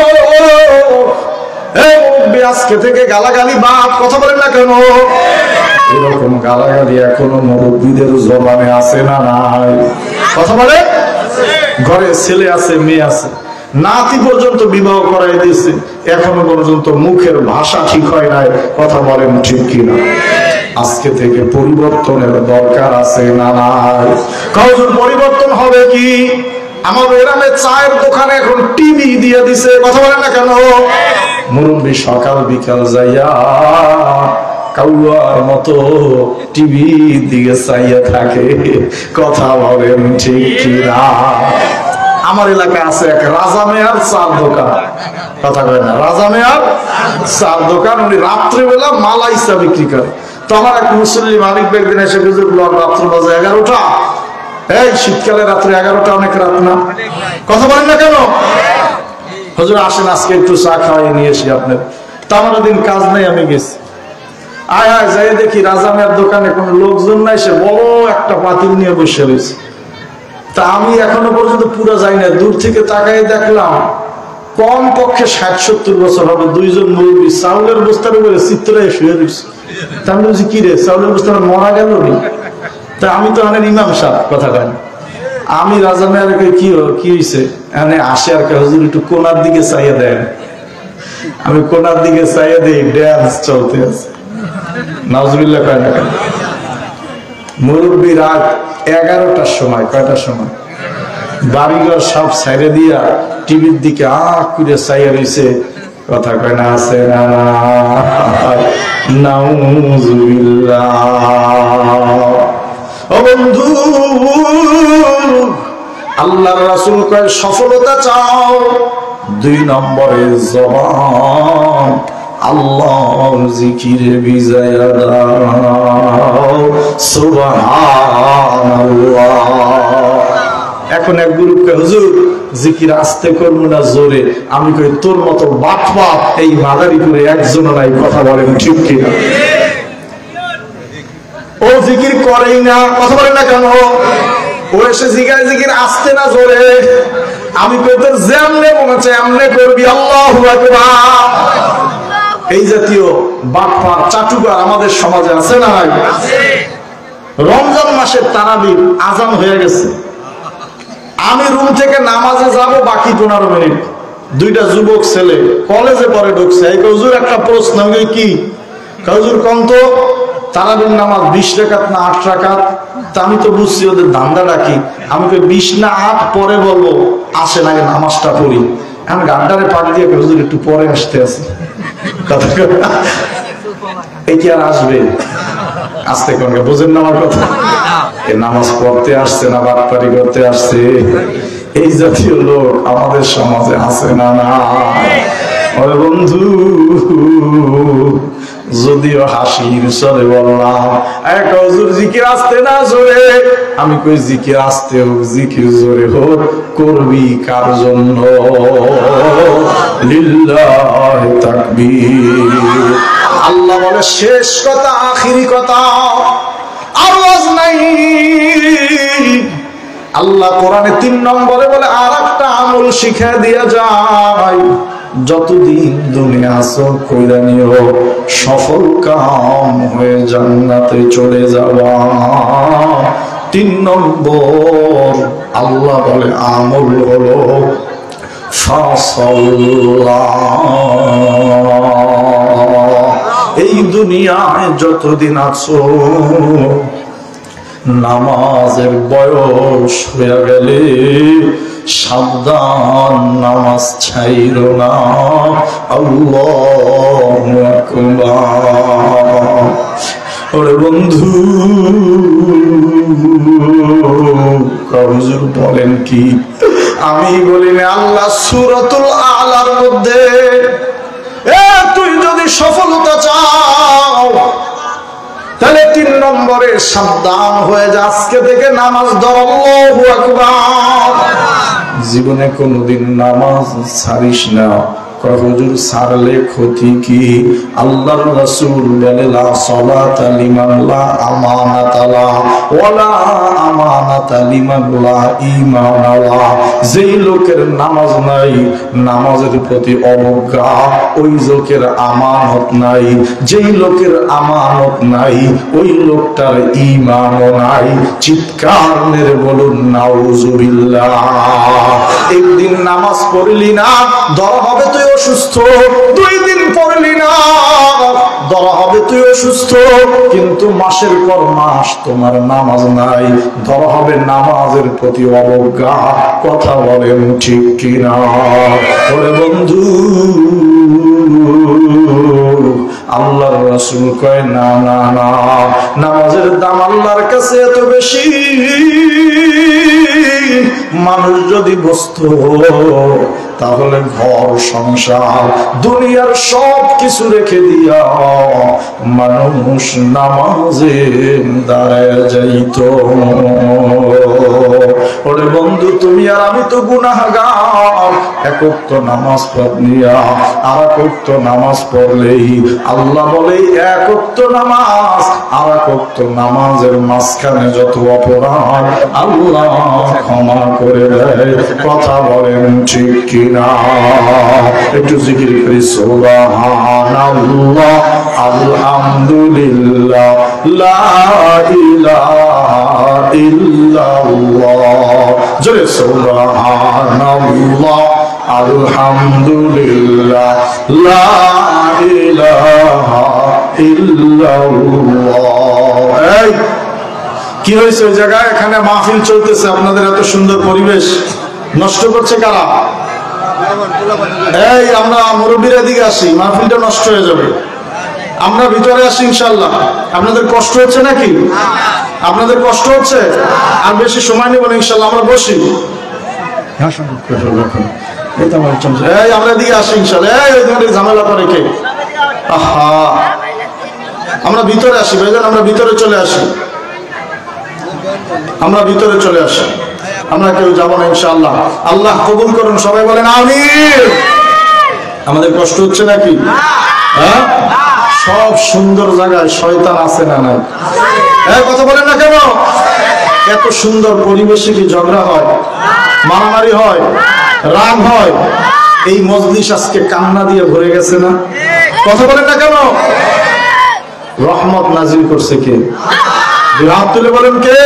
আজকে থেকে গালাগালি বাদ, কথা বলেন না কেন? এরকম গালাগালি এখনো মুরব্বীদের জবানে আছে না নাই? কথা বলে। ঘরে ছেলে আছে, মেয়ে আছে, নাতি পর্যন্ত বিবাহ করাই দিয়েছে, এখনো পর্যন্ত মুখের ভাষা ঠিক হয় নাই। কথা বলেন ঠিক কিনা? আজকে থেকে পরিবর্তনের দরকার আছে না নাই? কাউর পরিবর্তন হবে কি? আমার গ্রামে চায়ের দোকানে এখন টিভি দিয়ে দিছে, কথা বলেন না কেন? মুরব্বী সকাল বিকাল যাইয়া কাউয়ার মতো টিভি দিকে চাইয়া থাকে। কথা বলেন ঠিক কিনা? আমার এলাকায় আছে এক রাজা মেয়ার চার দোকান, কথা বলে না, রাজা মেয়ার চার দোকান। উনি রাত্রিবেলা মালা ইসা বিক্রি করে। তো আমার এক মুসলিম আরেক একদিন এসে বুঝলো রাত্র বাজে 11টা। এই শীতকালে রাত্রে 11টা অনেক রাত না? কথা বলেন না কেন? হুজুর আসেন আজকে একটু চা খাওয়াই নিয়ে এসি আপনার। তা আমার দিন কাজ নাই, আমি গেছি। আয় আয় যাই দেখি রাজা মেয়ার দোকানে কোনো লোকজন নাই, সে বড় একটা পাতিল নিয়ে বসে রয়েছে। তা আমি এখনো পর্যন্ত পুরো যাই না, দূর থেকে তাকাই দেখলাম কম পক্ষে 60-70 বছর হবে, দুইজন মুরব্বী চাউলের বস্তার উপরে চিত্রায় শুয়ে রয়েছে। তা আমি বলছি, কি রে চাউলের বস্তাটা মরা গেল নি? তা আমি তো অনেক ইমাম সাহেব, কথা কেন? আমি রাজা মেয়ারকে কি হয়েছে এনে আসে আর হুজুর একটু কোনার দিকে চাইয়ে দেন। আমি কোনার দিকে চাইয়ে দিই, ড্যান্স চলতে আছে। নাউজুবিল্লাহ কয় না কেন? মুরব্বী রাত 11টার সময়, কয়টার সময় বাড়িঘর সব ছাইড়ে দিয়া টিভির দিকে আঁক করে চাইয়ে রয়েছে। কথা কয় না আছে না? নাউজুবিল্লাহ। ও বন্ধু, আল্লাহর রাসূল কয় সফলতা চাও, 2 নম্বরে জবান আল্লাহর জিকিরে বিজয়া দাও। সুবহানাল্লাহ। এখন এক গ্রুপকে হুজুর জিকির আস্তে করবো না জোরে? আমি কই তোর মতো বাটপাত এই মাদারীপুরে একজনও নাই। কথা বলেন ঠিক কিনা? ও জিকির করেই না, কথা বলেন না কেন? ও এসে জিগায় জিকির আস্তে না জোরে? আমি কই তোর যেমনে মনে হচ্ছে এমনে করবি। আল্লাহু আকবার। এই জাতীয় বাটপাত চাটুকার আমাদের সমাজে আছে না? রমজান মাসের তারাবির আজান হয়ে গেছে, আমি রুম থেকে নামাজে যাব বাকি 15 মিনিট। 2টা যুবক ছেলে কলেজে পরে ঢুকছে। এই হুজুর একটা প্রশ্ন। আমি কি হুজুর কোন তো তারাবির নামাজ 20 রাকাত না 8 রাকাত? তা আমি তো বুঝছি ওদের ধান্দাটা কি। আমি কই 20 না 8 পরে বলবো, আসেন আগে নামাজটা পড়ি। আমি গাড্ডারে পাক দিয়ে হুজুর একটু পরে আসতে আছি। কথা এই কি আর আসবে? আসতে কোন বুঝেন না আমার কথা? এ নামাজ পড়তে আসছে না বাটপারি করতে আসছে? এই জাতীয় লোক আমাদের সমাজে আছে না? না ওরে বন্ধু, যদিও হাসির চলে বললাম এক হুজুর জিকির আসতে না জোরে? আমি কই জিকির আসতে হোক জিকির জোরে হোক, করবি কার জন্য? লিল্লাহি তাকবীর। আল্লাহ বলে শেষ কথা, আখিরি কথা, আওয়াজ নাই। আল্লাহ কোরআনে 3 নম্বরে বলে আর একটা আমল শিখা দিয়া যায়, যতদিন দুনিয়া আছো কইরা নিও, সফল কাম হয়ে জান্নাতে চলে যাবা। 3 নম্বর আল্লাহ বলে আমল হলো এই দুনিয়ায় যতদিন আছো নামাজের বয়স হয়ে গেলে সাবধান, নামাজ ছাইরো না। আল্লাহু আকবার। ওরে বন্ধু, হুজুর বলেন কি? আমি বলি না, আল্লাহ সূরাতুল আলার মধ্যে তুই যদি সফলতা চাও তাহলে 3 নম্বরে সাবধান হয়ে যা, আজকে থেকে নামাজ ধর। আল্লাহু আকবার। জীবনে কোনোদিন নামাজ ছাড়িস না। হুজুর ছাড়লে ক্ষতি কি? আল্লাহর রাসূল বলে লা সালাতা লিমান লা আমানাতা লা ওয়ালা আমানাতা লিমান লা ঈমান লা। যেই লোকের নামাজ নাই, নামাজের প্রতি অবজ্ঞা, ওই লোকের আমানত নাই। যেই লোকের আমানত নাই, ওই লোকটার ঈমানও নাই। চিৎকার মেরে বলুন নাউজুবিল্লাহ। একদিন নামাজ পড়লি না, ধরা হবে তুই অসুস্থ। 2 দিন পড়লি না, ধরা হবে তুই অসুস্থ। কিন্তু মাসের পর মাস তোমার নামাজ নাই, ধরা হবে নামাজের প্রতি অবজ্ঞা। কথা বলেন ঠিক কিনা? ওরে বন্ধু, আল্লাহর রাসূল কয় না না না, নামাজের দাম আল্লাহর কাছে এত বেশি। মানুষ যদি বস্তু তাহলে ঘর সংসার দুনিয়ার সব কিছু রেখে দিয়া মানুষ নামাজে দাঁড়ায় যাইত। ওরে বন্ধু, তুমি আর আমি তো গুনাহগার। এক ওয়াক্ত নামাজ পড়নিয়া আর এক ওয়াক্ত নামাজ পড়লেই আল্লাহ বলে এক ওয়াক্ত নামাজ আর এক ওয়াক্ত নামাজের মাঝখানে যত অপরাধ আল্লাহ ক্ষমা করে দেয়। কথা বলেন ঠিক কিনা? একটু জিকির করি সুবহানাল্লাহ, আলহামদুলিল্লাহ, লা ইলাহা ইল্লাল্লাহ, জোরে সুবহানাল্লাহ আলহামদুলিল্লাহ লা ইলাহা ইল্লাল্লাহ। এই কি হয়েছে ওই জায়গায়? এখানে মাহফিল চলতেছে, আপনাদের এত সুন্দর পরিবেশ নষ্ট করছে কারা? এই আমরা মুরব্বীরা দিকে আসি, মাহফিলটা নষ্ট হয়ে যাবে। আমরা ভিতরে আসি ইনশাআল্লাহ। আপনাদের কষ্ট হচ্ছে নাকি? আপনাদের কষ্ট হচ্ছে? আর বেশি সময় নেব না ইনশাআল্লাহ, আমরা বসি। এই আমরা দিকে আসি ইনশাআল্লাহ। এই ঝামেলা করে কে? আহা, আমরা ভিতরে আসি ভাইজান, আমরা ভিতরে চলে আসি, আমরা ভিতরে চলে আসি। আমরা কেউ যাবো না ইনশাআল্লাহ। আল্লাহ কবুল করুন, সবাই বলেন আমিন। আমাদের কষ্ট হচ্ছে নাকি? হ্যাঁ, সব সুন্দর জায়গায় শয়তান আছে না নাই? কথা বলেন না কেন? এত সুন্দর পরিবেশে কি ঝগড়া হয়, মারামারি হয়, রাগ হয়? এই মজলিস আজকে কান্না দিয়ে ভরে গেছে না? কথা বলেন না কেন? রহমত নাজিল করছে কে? দুই হাত তুলে বলেন কে?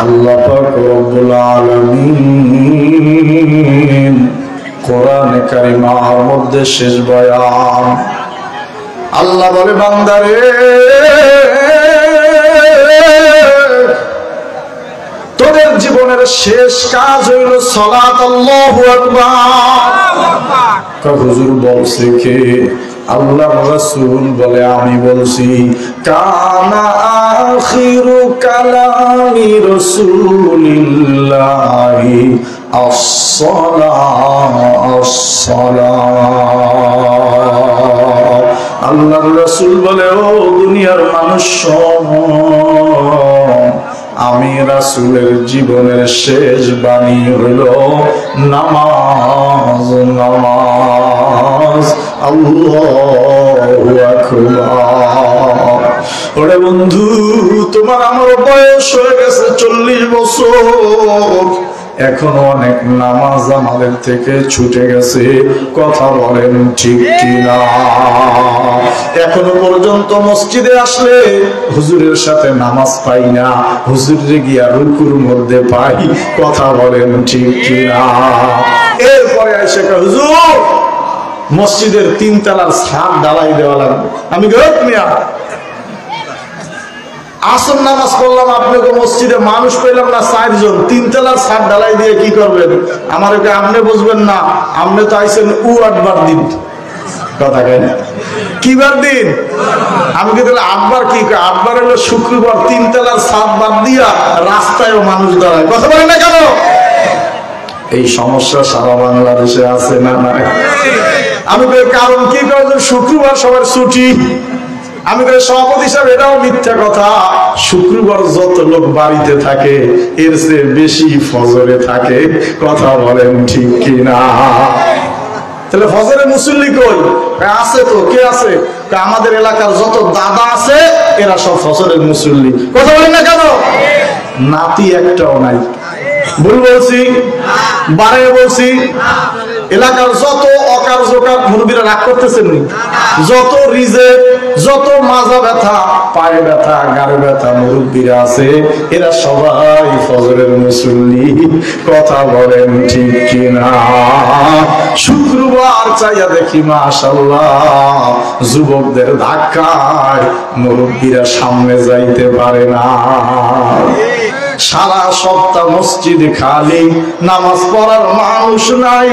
আল্লাহ পাক রব্বুল আলামিন। কোরআনে কারিমার মধ্যে শেষ বয়ান, আল্লাহ বলে বান্দারে তোদের জীবনের শেষ কাজ হইল সালাত। আল্লাহু আকবার। হুজুর বলছে কে? আল্লাহর রাসূল বলে আমি বলছি। কানা আখিরু কালামি রাসূলিল্লাহি আসসালাহ আসসালাহ। আল্লাহর রাসূল বলে ও দুনিয়ার মানুষ, আমি রাসূলের জীবনের শেষ বাণী হইল নামাজ নামাজ। আল্লাহু আকবার। ওরে বন্ধু, তোমার আমার বয়স হয়ে গেছে 40 বছর, এখনো অনেক নামাজ আমাদের থেকে ছুটে গেছে। কথা বলেন ঠিক কিনা? এখনো পর্যন্ত মসজিদে আসলে হুজুরের সাথে নামাজ পাই না, হুজুরে গিয়া রুকুর মধ্যে পাই। কথা বলেন ঠিক কিনা? এরপরে এসে হুজুর মসজিদের 3 তলার ছাদ ঢালাই দেওয়া লাগবে। আমি মিয়া আসর নামাজ পড়লাম আপনাকে মসজিদে, মানুষ পেলাম না 4 জন, 3 তলার ছাদ ঢালাই দিয়ে কি করবেন? আমার ওকে আপনি বুঝবেন না, আপনি তো আইছেন আটবার দিন। কথা কেন? কি বার দিন? আমি কি তাহলে 8 বার? কি 8 বার হলো শুক্রবার, 3 তলার ছাদ বাদ দিয়া রাস্তায়ও মানুষ দাঁড়ায়। কথা বলেন না কেন? এই সমস্যা সারা বাংলাদেশে আছে না নাই? আমি কারণ কি করে? শুক্রবার সবার ছুটি। আমি সভাপতি সাহেব, এটাও মিথ্যা কথা। শুক্রবার যত লোক বাড়িতে থাকে এর চেয়ে বেশি ফজরে থাকে। কথা বলেন ঠিক কিনা? তাহলে ফজরে মুসল্লি কই? আছে তো। কে আছে? আমাদের এলাকার যত দাদা আছে এরা সব ফজরের মুসল্লি। কথা বলেন না কেন? নাতি একটাও নাই। ভুল বলছি? বারে বলছি? এলাকার যত অকার্যকর মুরব্বীরা রাগ করতেছেন, যত রিজেক্ট, যত মাজা ব্যথা, পায়ে ব্যথা, গাড়ে ব্যথা মুরব্বীরা আছে, এরা সবাই ফজরের মুসল্লি। কথা বলেন ঠিক কিনা? শুক্রবার চাইয়া দেখি মাশাআল্লাহ যুবকদের ধাক্কায় মুরব্বীরা সামনে যাইতে পারে না। সারা সপ্তাহ মসজিদে খালি, নামাজ পড়ার মানুষ নাই।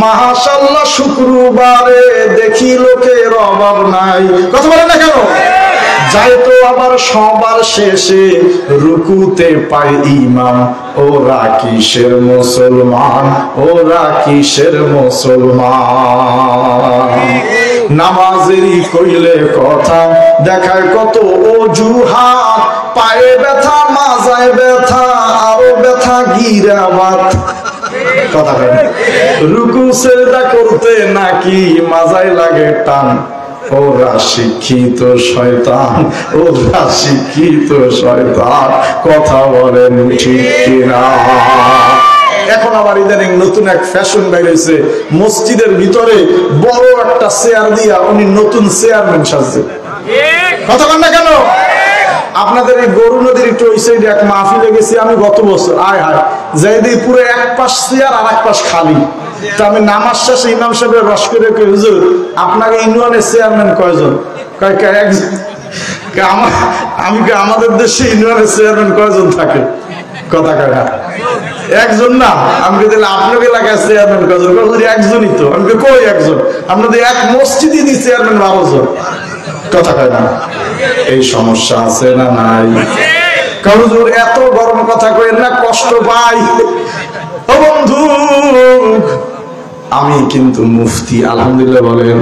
মাশাআল্লাহ শুক্রবারে দেখি লোকের অভাব নাই। কথা বলেন না কেন? যাইতো আবার সবার শেষে রুকুতে পাই ইমাম। ওরা কিসের মুসলমান? ওরা কিসের মুসলমান? নামাজেরই কইলে কথা দেখায় কত অজুহাত। পায়ে ব্যথা, মাজায় ব্যথা, আরো ব্যথা গিরাবাত। কথা বলেন। রুকু সেজদা করতে নাকি মাজায় লাগে টান। ওরা শিক্ষিত শয়তান, ওরা শিক্ষিত শয়তান। কথা বলেন ঠিক কিনা? এখন আবার ইদানিং নতুন এক ফ্যাশন বেরিয়েছে, মসজিদের ভিতরে বড় একটা চেয়ার দিয়া উনি নতুন চেয়ারম্যান সাজছে। কথা বলেন না কেন? আপনাদের এই গরু নদীর একটু ওই সাইডে এক মাহফিলে গেছি আমি গত বছর, আয় হায় যাই দিই পুরো এক পাশ চেয়ার আর এক পাশ খালি। তা আমি নামাজ শেষে ইমাম সাহেবের রস করে কই, হুজুর আপনাকে ইউনিয়নের চেয়ারম্যান কয়জন? কয় একজন। আমি আমাদের দেশে ইউনিয়নের চেয়ারম্যান কয়জন থাকে? কথা কয় না একজন না। আমি দিলে আপনাকে এলাকায় চেয়ারম্যান কয়জন? একজনই তো। আমি কই একজন? আপনাদের এক মসজিদই দি চেয়ারম্যান 12 জন। কথা কয় না। এই সমস্যা আছে না নাই? হুজুর এত গরম কথা কই না, কষ্ট পাই। ও বন্ধু, আমি কিন্তু মুফতি, আলহামদুলিল্লাহ বলেন।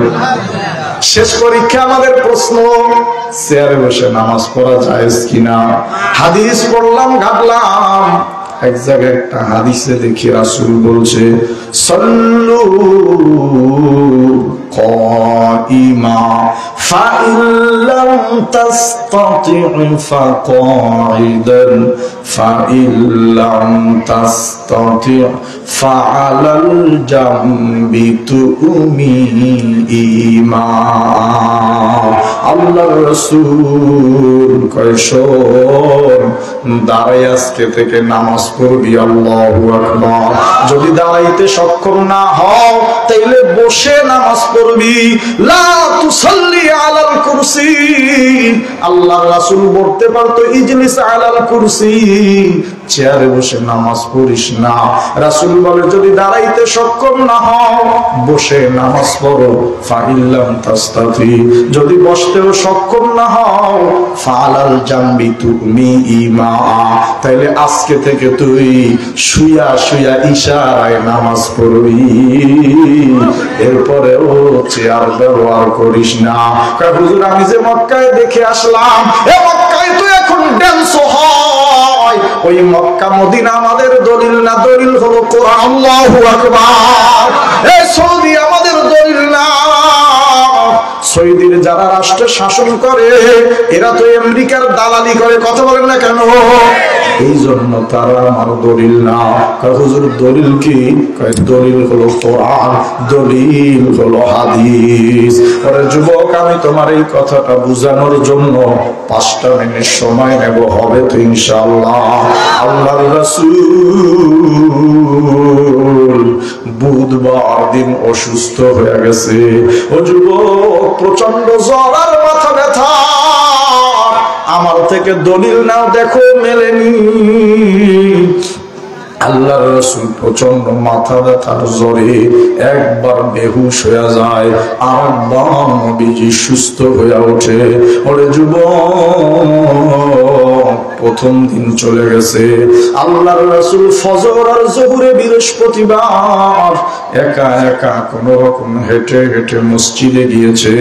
শেষ পরীক্ষা আমাদের প্রশ্ন, চেয়ারে বসে নামাজ পড়া জায়েজ কিনা? হাদিস পড়লাম, ঘাটলাম, এক জায়গায় একটা হাদিসে দেখি রাসূল বলছে সাল্লু কাইমা ফাইন লাম তাসতাতি' ফাকাইদান ফাইন লাম তাসতাতি' ফাআলাল জামবি তুমিমা। আল্লাহর রাসূল কয় শোন, দাঁড়াই আজকে থেকে নামাজ পড়বি। আল্লাহু আকবার। যদি দাঁড়াইতে সক্ষম না হও তাইলে বসে নামাজ পড়বি। লা তুসাল্লি আলাল কুরসি। আল্লাহর রাসূল বলতে পারতো ইজলিস আলাল কুরসি, চেয়ারে বসে নামাজ পড়িস না। রাসূল বলে যদি দাঁড়াইতে সক্ষম না হও বসে নামাজ পড়ো। ফাইল্লাম তাস্তাতি, যদি বসতেও সক্ষম না হও ফালাল জামবি তুমি ইমা, তাইলে আজকে থেকে তুই শুয়া শুয়া ইশারায় নামাজ পড়বি। এরপরে ও চেয়ার ব্যবহার করিস না। হুজুর আমি যে মক্কায় দেখে আসলাম, এ মক্কায় তো এখন ড্যান্স হয়। ওই মক্কা মদিনা আমাদের দলিল না, দলিল হলো কোরআন। আল্লাহু আকবার। এই সৌদি আমাদের দলিল না। সৌদির যারা রাষ্ট্র শাসন করে এরা তো আমেরিকার দালালি করে। কথা বলেন না কেন? এই জন্য তারা আমার দলিল না। হুজুর দলিল কি? দলিল হলো কোরআন, দলিল হলো হাদিস। আরে যুবক, আমি তোমার এই কথাটা বুঝানোর জন্য 5টা মিনিট সময় নেব, হবে তো ইনশাআল্লাহ। আল্লাহর রাসূল বুধবার দিন অসুস্থ হয়ে গেছে। ও যুবক, প্রচন্ড জ্বর আর মাথা ব্যথা। আমার থেকে দলিল নাও, দেখো মেলেনি। আল্লাহর রাসূল প্রচন্ড মাথা ব্যথার জ্বরে একবার বেহুশ হয়ে যায়, আরেকবার নবীজি সুস্থ হয়ে ওঠে। ওরে যুবক, প্রথম দিন চলে গেছে। আল্লাহর রাসূল ফজর আর যোহরে বৃহস্পতিবার একা একা কোন রকম হেঁটে হেঁটে মসজিদে গিয়েছে।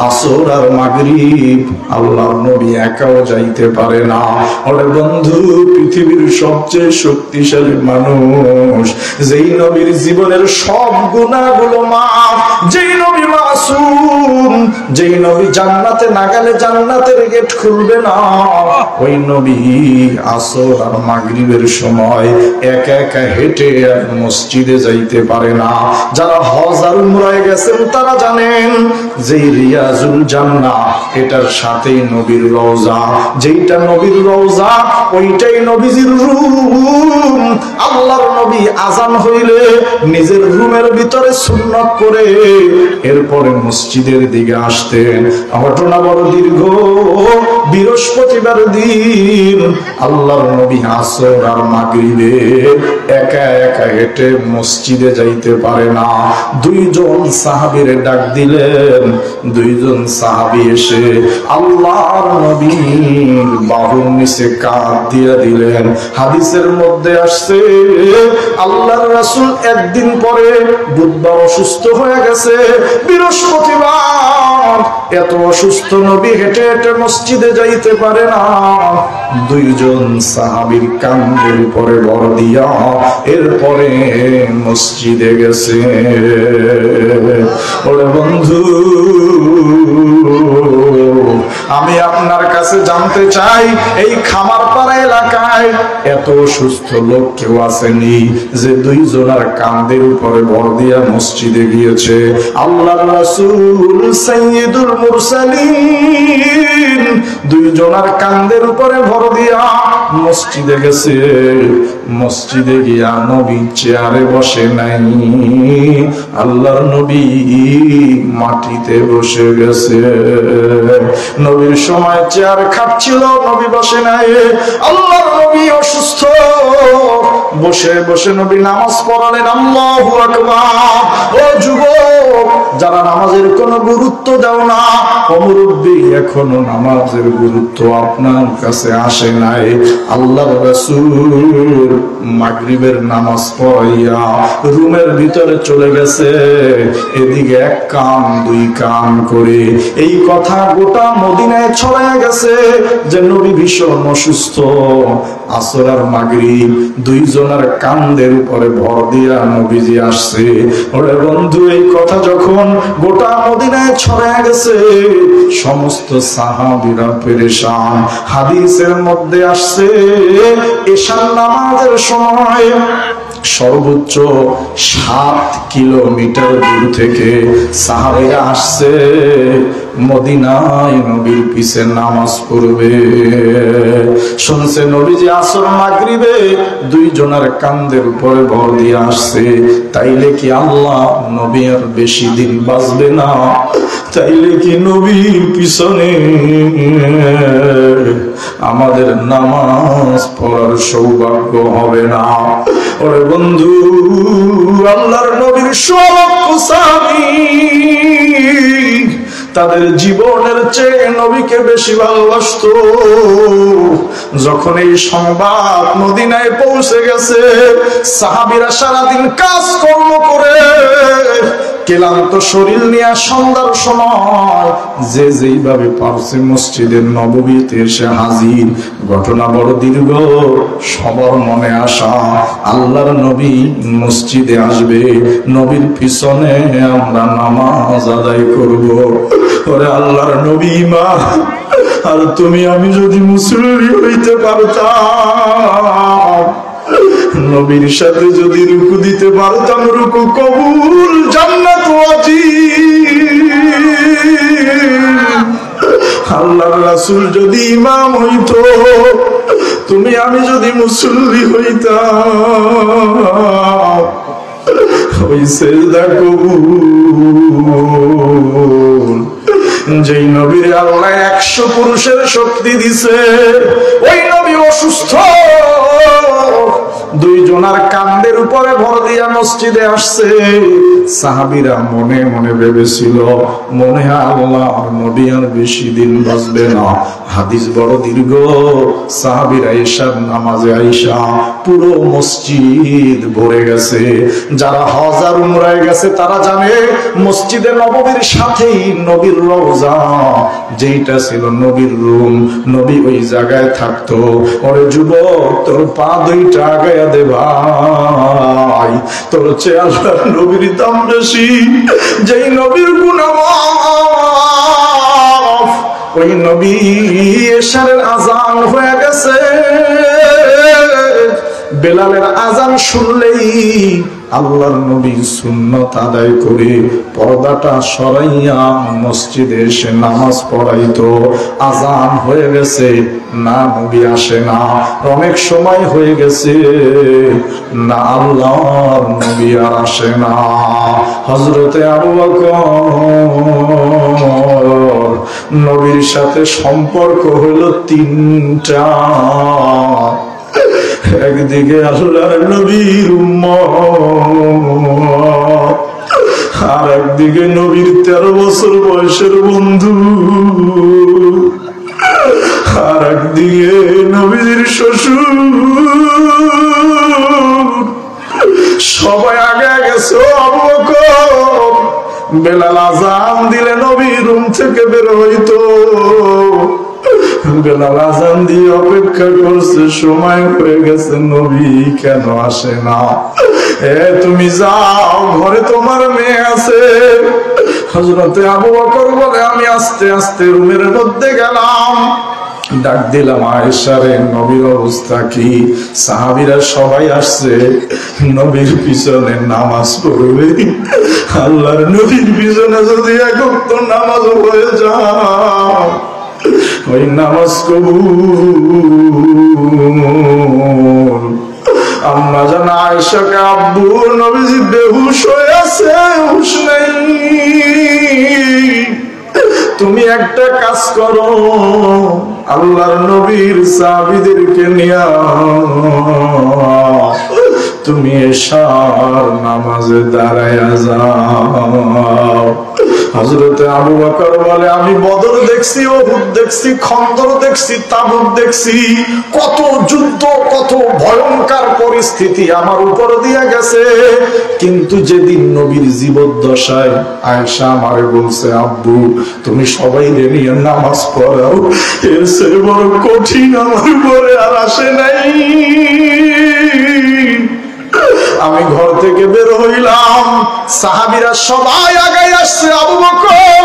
আসর আর মাগরিব আল্লাহর নবী একাও যাইতে পারে না। ওরে বন্ধু, পৃথিবীর সবচেয়ে শক্তিশালী মানুষ, যেই নবীর জীবনের সব গুনাহগুলো মাফ, যেই নবী মাসুম, যেই নবী জান্নাতে না গেলে জান্নাতের গেট খুলবে না, ওই নবী আসর আর মাগরিবের সময় একা একা হেঁটে আর মসজিদে যাইতে পারে না। যারা হজ আর উমরায় গেছেন তারা জানেন যে রিয়াজুল জান্নাহ এটার সাথেই নবীর রওজা, যেইটা নবীর রওজা ওইটাই নবীজির রুম। আল্লাহর নবী আজান হইলে নিজের রুমের ভিতরে সুন্নাত করে এরপরে মসজিদের দিকে আসতেন। ঘটনা বড় দীর্ঘ। বৃহস্পতিবার দিন আল্লাহর নবী আসর আর মাগরিবে একা একা হেঁটে মসজিদে যাইতে পারে না। 2 জন সাহাবীরে ডাক দিলেন। 2 জন সাহাবী এসে আল্লাহর নবীর বাহুর নিচে কাঁধ দিয়ে দিলেন। হাদিসের মধ্যে আসছে আল্লাহর রাসূল একদিন পরে বুধবার অসুস্থ হয়ে গেছে। বৃহস্পতিবার এত অসুস্থ নবী হেঁটে হেঁটে মসজিদে যাইতে পারে না। 2 জন সাহাবীর কাঁধের উপরে ভর দিয়া এরপরে মসজিদে গেছে। ওরে বন্ধু, আমি আপনার কাছে জানতে চাই, এই খামারপাড়া এলাকায় এত সুস্থ লোক কেউ আসেনি যে 2 জনের কাঁধের উপরে ভর দিয়া মসজিদে গিয়েছে? আল্লাহর রাসূল সাইয়্যিদুল মুরসালিন দুইজনার কান্দের উপরে ভর দিয়া মসজিদে গেছে। মসজিদে গিয়া নবী চেয়ারে বসে নাই, আল্লাহর নবী মাটিতে বসে গেছে। নবীর সময় চেয়ার খাটছিল, নবী বসে নাই। আল্লাহর নবী অসুস্থ, বসে বসে নবী নামাজ পড়ালেন। আল্লাহু আকবার। ও যুবক, যারা নামাজের কোনো গুরুত্ব দাও না, মুরব্বি, এখনো নামাজের গুরুত্ব আপনার কাছে আসে নাই। আল্লাহর রাসূল মাগরিবের নামাজ পড়াইয়া রুমের ভিতরে চলে গেছে। এদিকে এক কান দুই কান করে এই কথা গোটা মদিনায় ছড়ায় গেছে যে নবী ভীষণ অসুস্থ। আসর আর মাগরিব দুইজনের কান্দের উপরে ভর দিয়া নবীজি আসছে। ওরে বন্ধু, এই কথা যখন গোটা মদিনায় ছড়ায় গেছে, সমস্ত সাহাবীরা পেরেশান। হাদিসের মধ্যে আসছে এশার নামাজের সময় সর্বোচ্চ 7 কিলোমিটার দূর থেকে সাহাবীরা আসছে মদিনায় নবীর পিছে নামাজ পড়বে। শুনছে নবীজি আসর মাগরিবে দুইজনের কান্দের উপরে ভর দিয়ে আসছে। তাইলে কি আল্লাহ নবী আর বেশি দিন বাঁচবে না? তাইলে কি নবীর পিছনে আমাদের নামাজ পড়ার সৌভাগ্য হবে না? ওরে বন্ধু, আল্লাহর নবীর সব সাহাবী তাদের জীবনের চেয়ে নবীকে বেশি ভালোবাসতো। যখন এই সংবাদ মদিনায় পৌঁছে গেছে, সাহাবীরা সারাদিন কাজকর্ম করে ক্লান্ত শরীর নিয়ে সন্ধ্যার সময় যে যেইভাবে পারছে মসজিদের নববীতে এসে হাজির। ঘটনা বড় দীর্ঘ, সবার মনে আশা আল্লাহর নবী মসজিদে আসবে, নবীর পিছনে আমরা নামাজ আদায় করব। ওরে আল্লাহর নবী মা, আর তুমি আমি যদি মুসল্লি হইতে পারতাম, নবীর সাথে যদি রুকু দিতে পারতাম, রুকু কবুল, জান্নাত ওয়াজিব। আল্লাহর রাসূল যদি ইমাম হইতো, তুমি আমি যদি মুসল্লি হইতাম, ওই সিজদা কবুল। যেই নবীর আল্লাহ 100 পুরুষের শক্তি দিছে, ওই নবী অসুস্থ, দুইজনার কান্দের উপরে ভর দিয়া মসজিদে আসছে। সাহাবীরা মনে মনে ভেবেছিল মনে হয় আল্লাহর নবী আর বেশি দিন বাঁচবে না। হাদিস বড় দীর্ঘ। সাহাবীরা এশার নামাজে আইসা পুরো মসজিদ ভরে গেছে। যারা হজ আর উমরায় গেছে তারা জানে মসজিদে নববীর সাথেই নবীর রওজা, যেইটা ছিল নবীর রুম, নবী ওই জায়গায় থাকতো। ওরে যুবক, তোর পা দুইটা আগায়া দে ভাই, তোর চেয়ে আল্লাহর নবীর দাম বেশি। যেই নবীর গুণমাফ, ওই নবী এশারের আজান হয়ে গেছে। বেলালের আজান শুনলেই আল্লাহর নবী সুন্নত আদায় করে পর্দাটা সরাইয়া মসজিদে এসে নামাজ পড়াইতো। আজান হয়ে গেছে, না নবী আসে না। অনেক সময় হয়ে গেছে, না আল্লাহর নবী আর আসে না। হযরতে আবু বকর নবীর সাথে সম্পর্ক হলো 3টা। একদিকে আল্লাহর নবীর উম্মত, আর একদিকে নবীর 13 বছর বয়সের বন্ধু, আর একদিকে নবীর শ্বশুর। সবাই আগে গেছে। আবু বকর বেলাল আজান দিলে নবী রুম থেকে বের হইতো। বেলাল আজান দিয়ে অপেক্ষা করছে, সময় হয়ে গেছে, নবী কেন আসে না? তুমি যাও, ঘরে তোমার মেয়ে আছে। হযরতে আবু বকর বলে, আমি আস্তে আস্তে রুমের মধ্যে গেলাম, ডাক দিলাম, আয়েশা রে, নবীর অবস্থা কি? সাহাবীরা সবাই আসছে নবীর পিছনে নামাজ পড়বে। আল্লাহর নবীর পিছনে যদি এক ওয়াক্ত নামাজ হয়ে যায়, ওই নামাজ কবুল। আম্মা জান আয়েশাকে আব্বু নবীজি বেহুশ হয়ে আছে, হুঁশ নেই, তুমি একটা কাজ করো, আল্লাহর নবীর সাহাবীদেরকে নিয়া তুমি এশার নামাজে দাঁড়ায়া যাও। হযরতে আবু বকর বলে, আমি বদর দেখছি, উহুদ দেখছি, খন্দর দেখছি, তাবুক দেখছি, কত যুদ্ধ, কত ভয়ঙ্কর পরিস্থিতি আমার উপর দিয়ে গেছে, কিন্তু যেদিন নবীর জীবদ্দশায় আয়েশা আমারে বলছে, আব্বু তুমি সবাই নিয়ে নামাজ পড়াও, এর চেয়ে বড় কঠিন আমার উপরে আর আসে নাই। আমি ঘর থেকে বের হইলাম, সাহাবীরা সবাই আগায় আসছে, আবু বকর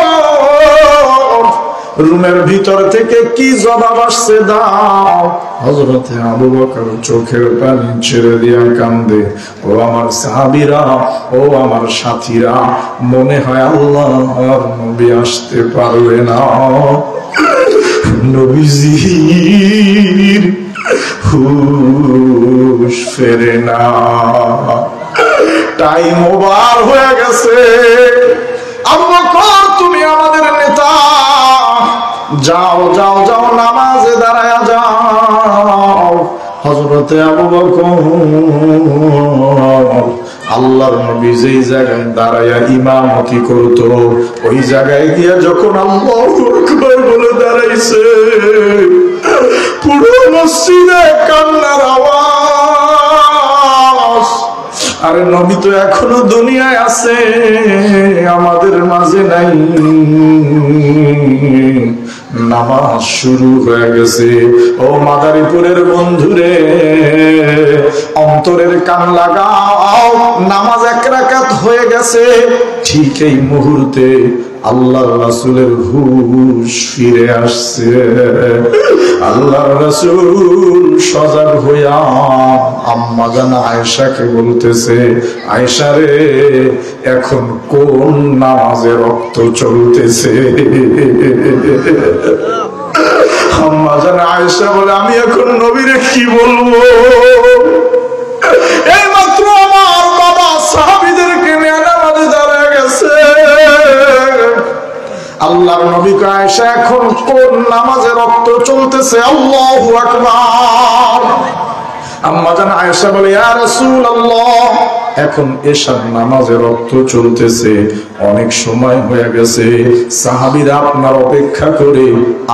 রুমের ভিতর থেকে কি জবাব আসছে দাও। হযরতে আবু বকর চোখের পানি ছেড়ে দিয়া কান্দে, ও আমার সাহাবীরা, ও আমার সাথীরা, মনে হয় আল্লাহর নবী আসতে পারবে না, নবীজির হুশ ফেরে না, টাইম ওভার হয়ে গেছে। আবু বকর তুমি আমাদের নেতা, যাও যাও যাও নামাজে দাঁড়ায়া যাও। হযরতে আবু বকর আল্লাহর নবী যেই জায়গায় দাঁড়ায়া ইমামতি করতো, ওই জায়গায় গিয়া যখন আল্লাহু আকবার বলে দাঁড়াইছে, পুরো মসজিদে কান্নার আওয়াজ। আরে নবী তো এখনো দুনিয়ায় আছে, আমাদের মাঝে নাই, নামাজ শুরু হয়ে গেছে। ও মাদারীপুরের বন্ধুরে, অন্তরের কান লাগাও, নামাজ এক রাকাত হয়ে গেছে। ঠিক এই মুহূর্তে আল্লাহর রাসূলের হুশ ফিরে আসছে। আল্লাহর রাসূল সজাগ হইয়া আম্মা জান আয়েশাকে বলতেছে, আয়েশা রে, এখন কোন নামাজে রক্ত চলতেছে? আম্মা জান আয়েশা বলে, আমি এখন নবীরে কি বলবো? এই মাত্র আমার বাবা সাহাবীদেরকে নিয়ে নামাজে দাঁড়ায় গেছে। আল্লাহর নবী আয়েশা এখন কোন নামাজে রক্ত চলতেছে? আল্লাহু আকবার। আম্মা জান আয়েশা বলে, ইয়া রাসূলুল্লাহ, এখন এশার নামাজে রক্ত চলতেছে, অনেক সময় হয়ে গেছে, সাহাবীরা আপনার অপেক্ষা করে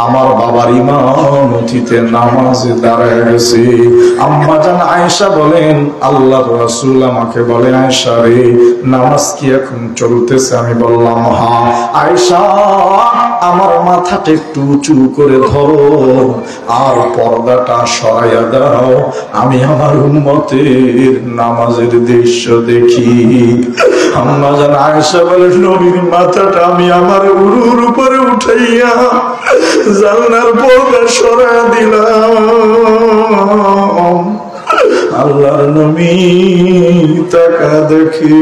আমার বাবার ইমামতিতে নামাজে দাঁড়ায় গেছে। আম্মা জান আয়েশা বলেন, আল্লাহর রাসূল আমাকে বলে, আয়েশা রে, নামাজ কি এখন চলতেছে? আমি বললাম হ্যাঁ। আয়েশা, আমার মাথাটা একটু উঁচু করে ধরো আর পর্দাটা সরাইয়া দাও, আমি আমার উম্মতের নামাজের দৃশ্য দেখি। আম্মা জান আয়েশা বলে, নবীর মাথাটা আমি আমার উরুর উপরে উঠাইয়া জানলার পর্দা সরাইয়া দিলাম। আল্লাহর নবী তাকা দেখি,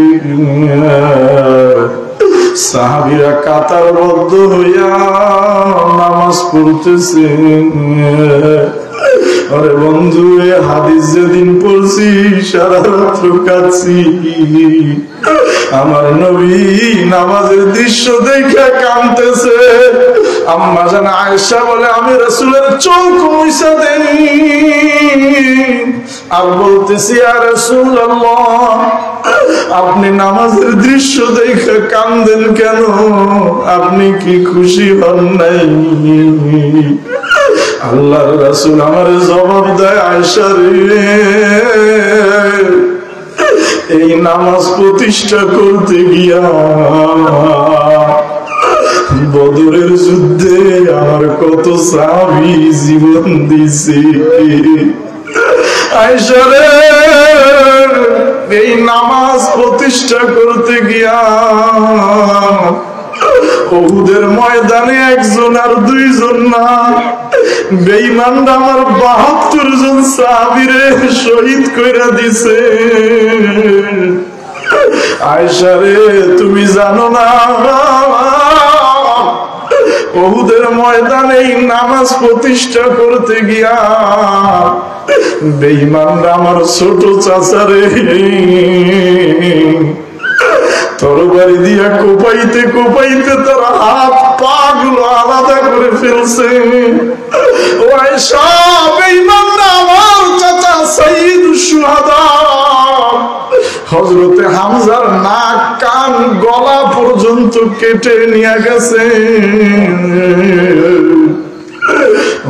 সাহাবীরা কাতারবদ্ধ হইয়া নামাজ পড়তেছে। আরে বন্ধু, এ হাদিস যেদিন পড়ছি সারা রাত কাঁদছি। আমার নবী নামাজের দৃশ্য দেখে কাঁদতেছে। আম্মা জান আয়েশা বলে, আমি রাসূলের চোখ মুছা দেই আর বলতেছি, ইয়া রাসূলুল্লাহ, আপনি নামাজের দৃশ্য দেখে কাঁদেন কেন? আপনি কি খুশি হন নাই? আল্লাহর রাসূল আমার জবাব দেয়, আয়েশা রে, এই নামাজ প্রতিষ্ঠা করতে গিয়া বদরের যুদ্ধে আমার কত সাহাবী জীবন দিছে। আয়েশা রে, এই নামাজ প্রতিষ্ঠা করতে গিয়া উহুদের ময়দানে একজন আর দুইজন না, বেঈমানরা আমার ৭২ জন সাহাবীরে শহীদ কইরা দিছে। আয়েশা রে, তুমি জানো না উহুদের ময়দানে নামাজ প্রতিষ্ঠা করতে গিয়া বেঈমানরা আমার ছোট চাচারে তরবারি দিয়া কোপাইতে কোপাইতে তারা হাত পা গুলো আলাদা করে ফেলছে। ওই সব বেঈমানরা আমার চাচা সাইয়্যিদুশ শুহাদা হযরতে হামজার নাক কান গলা পর্যন্ত কেটে নিয়ে গেছে।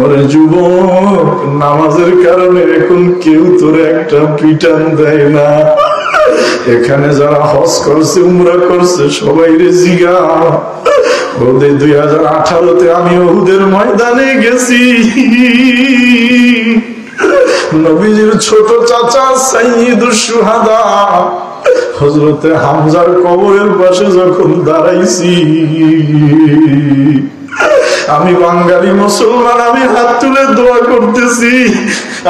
ওরে যুবক, নামাজের কারণে এখন কেউ তোরে একটা পিটান দেয় না। এখানে যারা হজ করছে উমরা করছে সবাই রে জিগা, ওদের 2018-তে আমি উহুদের ময়দানে গেছি। নবীজির ছোট চাচা সাইয়্যিদুশ শুহাদা হযরতে হামজার কবরের পাশে যখন দাঁড়াইছি, আমি বাঙালি মুসলমান, আমি হাত তুলে দোয়া করতেছি।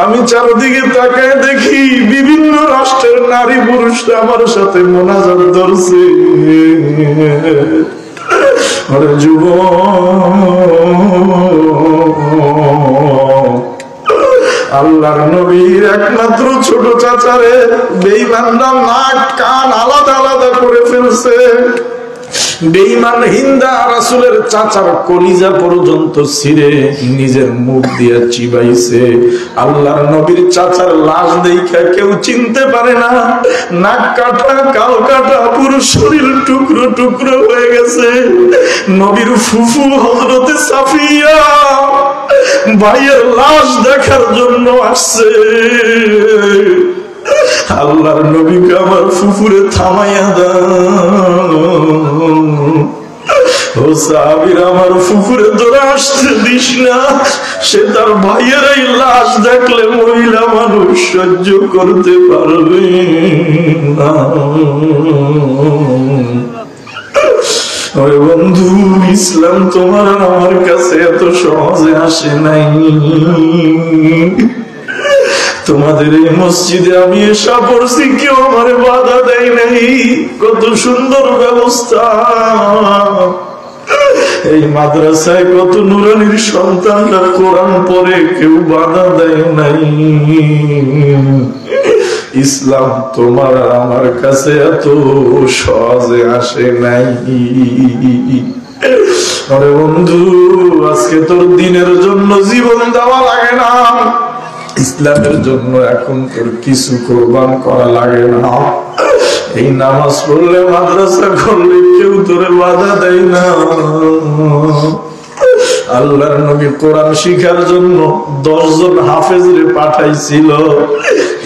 আমি চারদিকে তাকায় দেখি বিভিন্ন রাষ্ট্রের নারী পুরুষরা আমার সাথে মোনাজাত ধরছে। আরে যুবক, আল্লাহর নবীর একমাত্র ছোট চাচারে বেঈমানরা নাক কান আলাদা আলাদা করে ফেলছে। বেঈমান হিন্দা রাসূলের চাচার কলিজা পর্যন্ত ছিঁড়ে নিজের মুখ দিয়ে চিবাইছে। আল্লাহর নবীর চাচার লাশ দেখা কেউ চিনতে পারে না, নাক কাটা কাল কাটা পুরো শরীর টুকরো টুকরো হয়ে গেছে। নবীর ফুফু হযরতে সাফিয়া ভাইয়ের লাশ দেখার জন্য আসছে। আল্লাহর নবীকে আমার ফুফুরে থামাইয়া দাও, ও সাহাবীরা আমার ফুফুরে ধরে আসতে দিস না, সে তার ভাইয়ের এই লাশ দেখলে মহিলা মানুষ সহ্য করতে পারবে না। ওরে বন্ধু, ইসলাম তোমার আমার কাছে এত সহজে আসে নাই। তোমাদের এই মসজিদে আমি এসা পড়ছি, কেউ আমার বাধা দেয় নাই। কত সুন্দর ব্যবস্থা, এই মাদ্রাসায় কত নুরানির সন্তানরা কোরআন পড়ে, কেউ বাধা দেয় নাই। ইসলাম তোমার আমার কাছে এত সহজে আসে নাই। আরে বন্ধু, আজকে তোর দিনের জন্য জীবন দেওয়া লাগে না, ইসলামের জন্য এখন তোর কিছু কোরবান করা লাগে না। এই নামাজ পড়লে মাদ্রাসা করলে কেউ তোরে বাধা দেয় না। আল্লাহর নবী কোরআন শিখার জন্য 10 জন হাফেজরে পাঠাইছিল।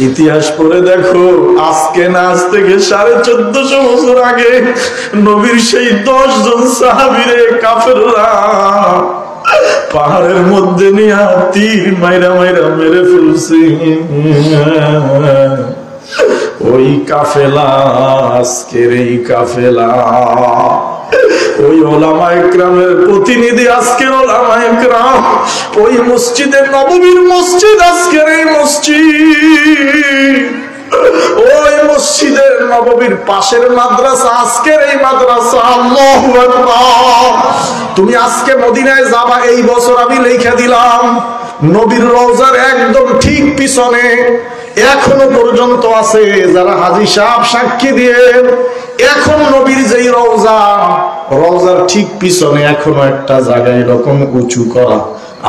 ইতিহাস পড়ে দেখো, আজকে না আজ থেকে 1450 বছর আগে নবীর সেই 10 জন সাহাবীরে কাফেররা পাহাড়ের মধ্যে নিয়ে তীর মাইরা মাইরা মেরে ফেলছে। ওই কাফেলা, আজকের এই কাফেলা, ওই ওলামায়ে কেরামের প্রতিনিধি আজকের ওলামায়ে কেরাম, ওই মসজিদের নববীর মসজিদ আজকের এই মসজিদ, ওই মসজিদের নববীর পাশের মাদ্রাসা আজকের এই মাদ্রাসা। আল্লাহু আকবার। তুমি আজকে মদিনায় যাবা, এই বছর আমি লিখে দিলাম, নবীর রওজার একদম ঠিক পিছনে এখনো পর্যন্ত আছে, যারা হাজী সাহেব সাক্ষী দিয়ে, এখন নবীর যেই রওজা, রওজার ঠিক পিছনে এখনো একটা জায়গা এরকম উঁচু করা।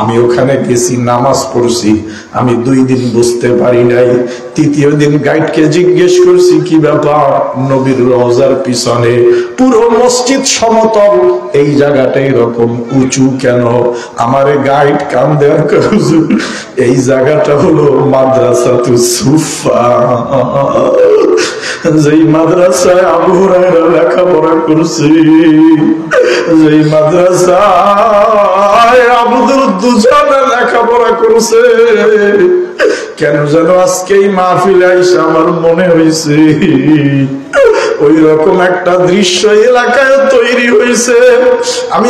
আমি ওখানে গেছি, নামাজ পড়ছি, আমি 2 দিন বুঝতে পারি নাই। 3য় দিন গাইডকে জিজ্ঞেস করছি কি ব্যাপার, নবীর রওজার পিছনে পুরো মসজিদ সমতল, এই জায়গাটা এরকম উঁচু কেন? আমারে গাইড কান দেওয়ার হুজুর, এই জায়গাটা হলো মাদ্রাসাতুস সুফা, যেই মাদ্রাসায় আবু হুরায়রা লেখাপড়া করছে, যেই মাদ্রাসায় আবুদুর দুজানা লেখাপড়া করছে। কেন যেন আজকে এই মাহফিলে আইসা আমার মনে হয়েছে ওই রকম একটা দৃশ্য এলাকায় তৈরি হয়েছে। আমি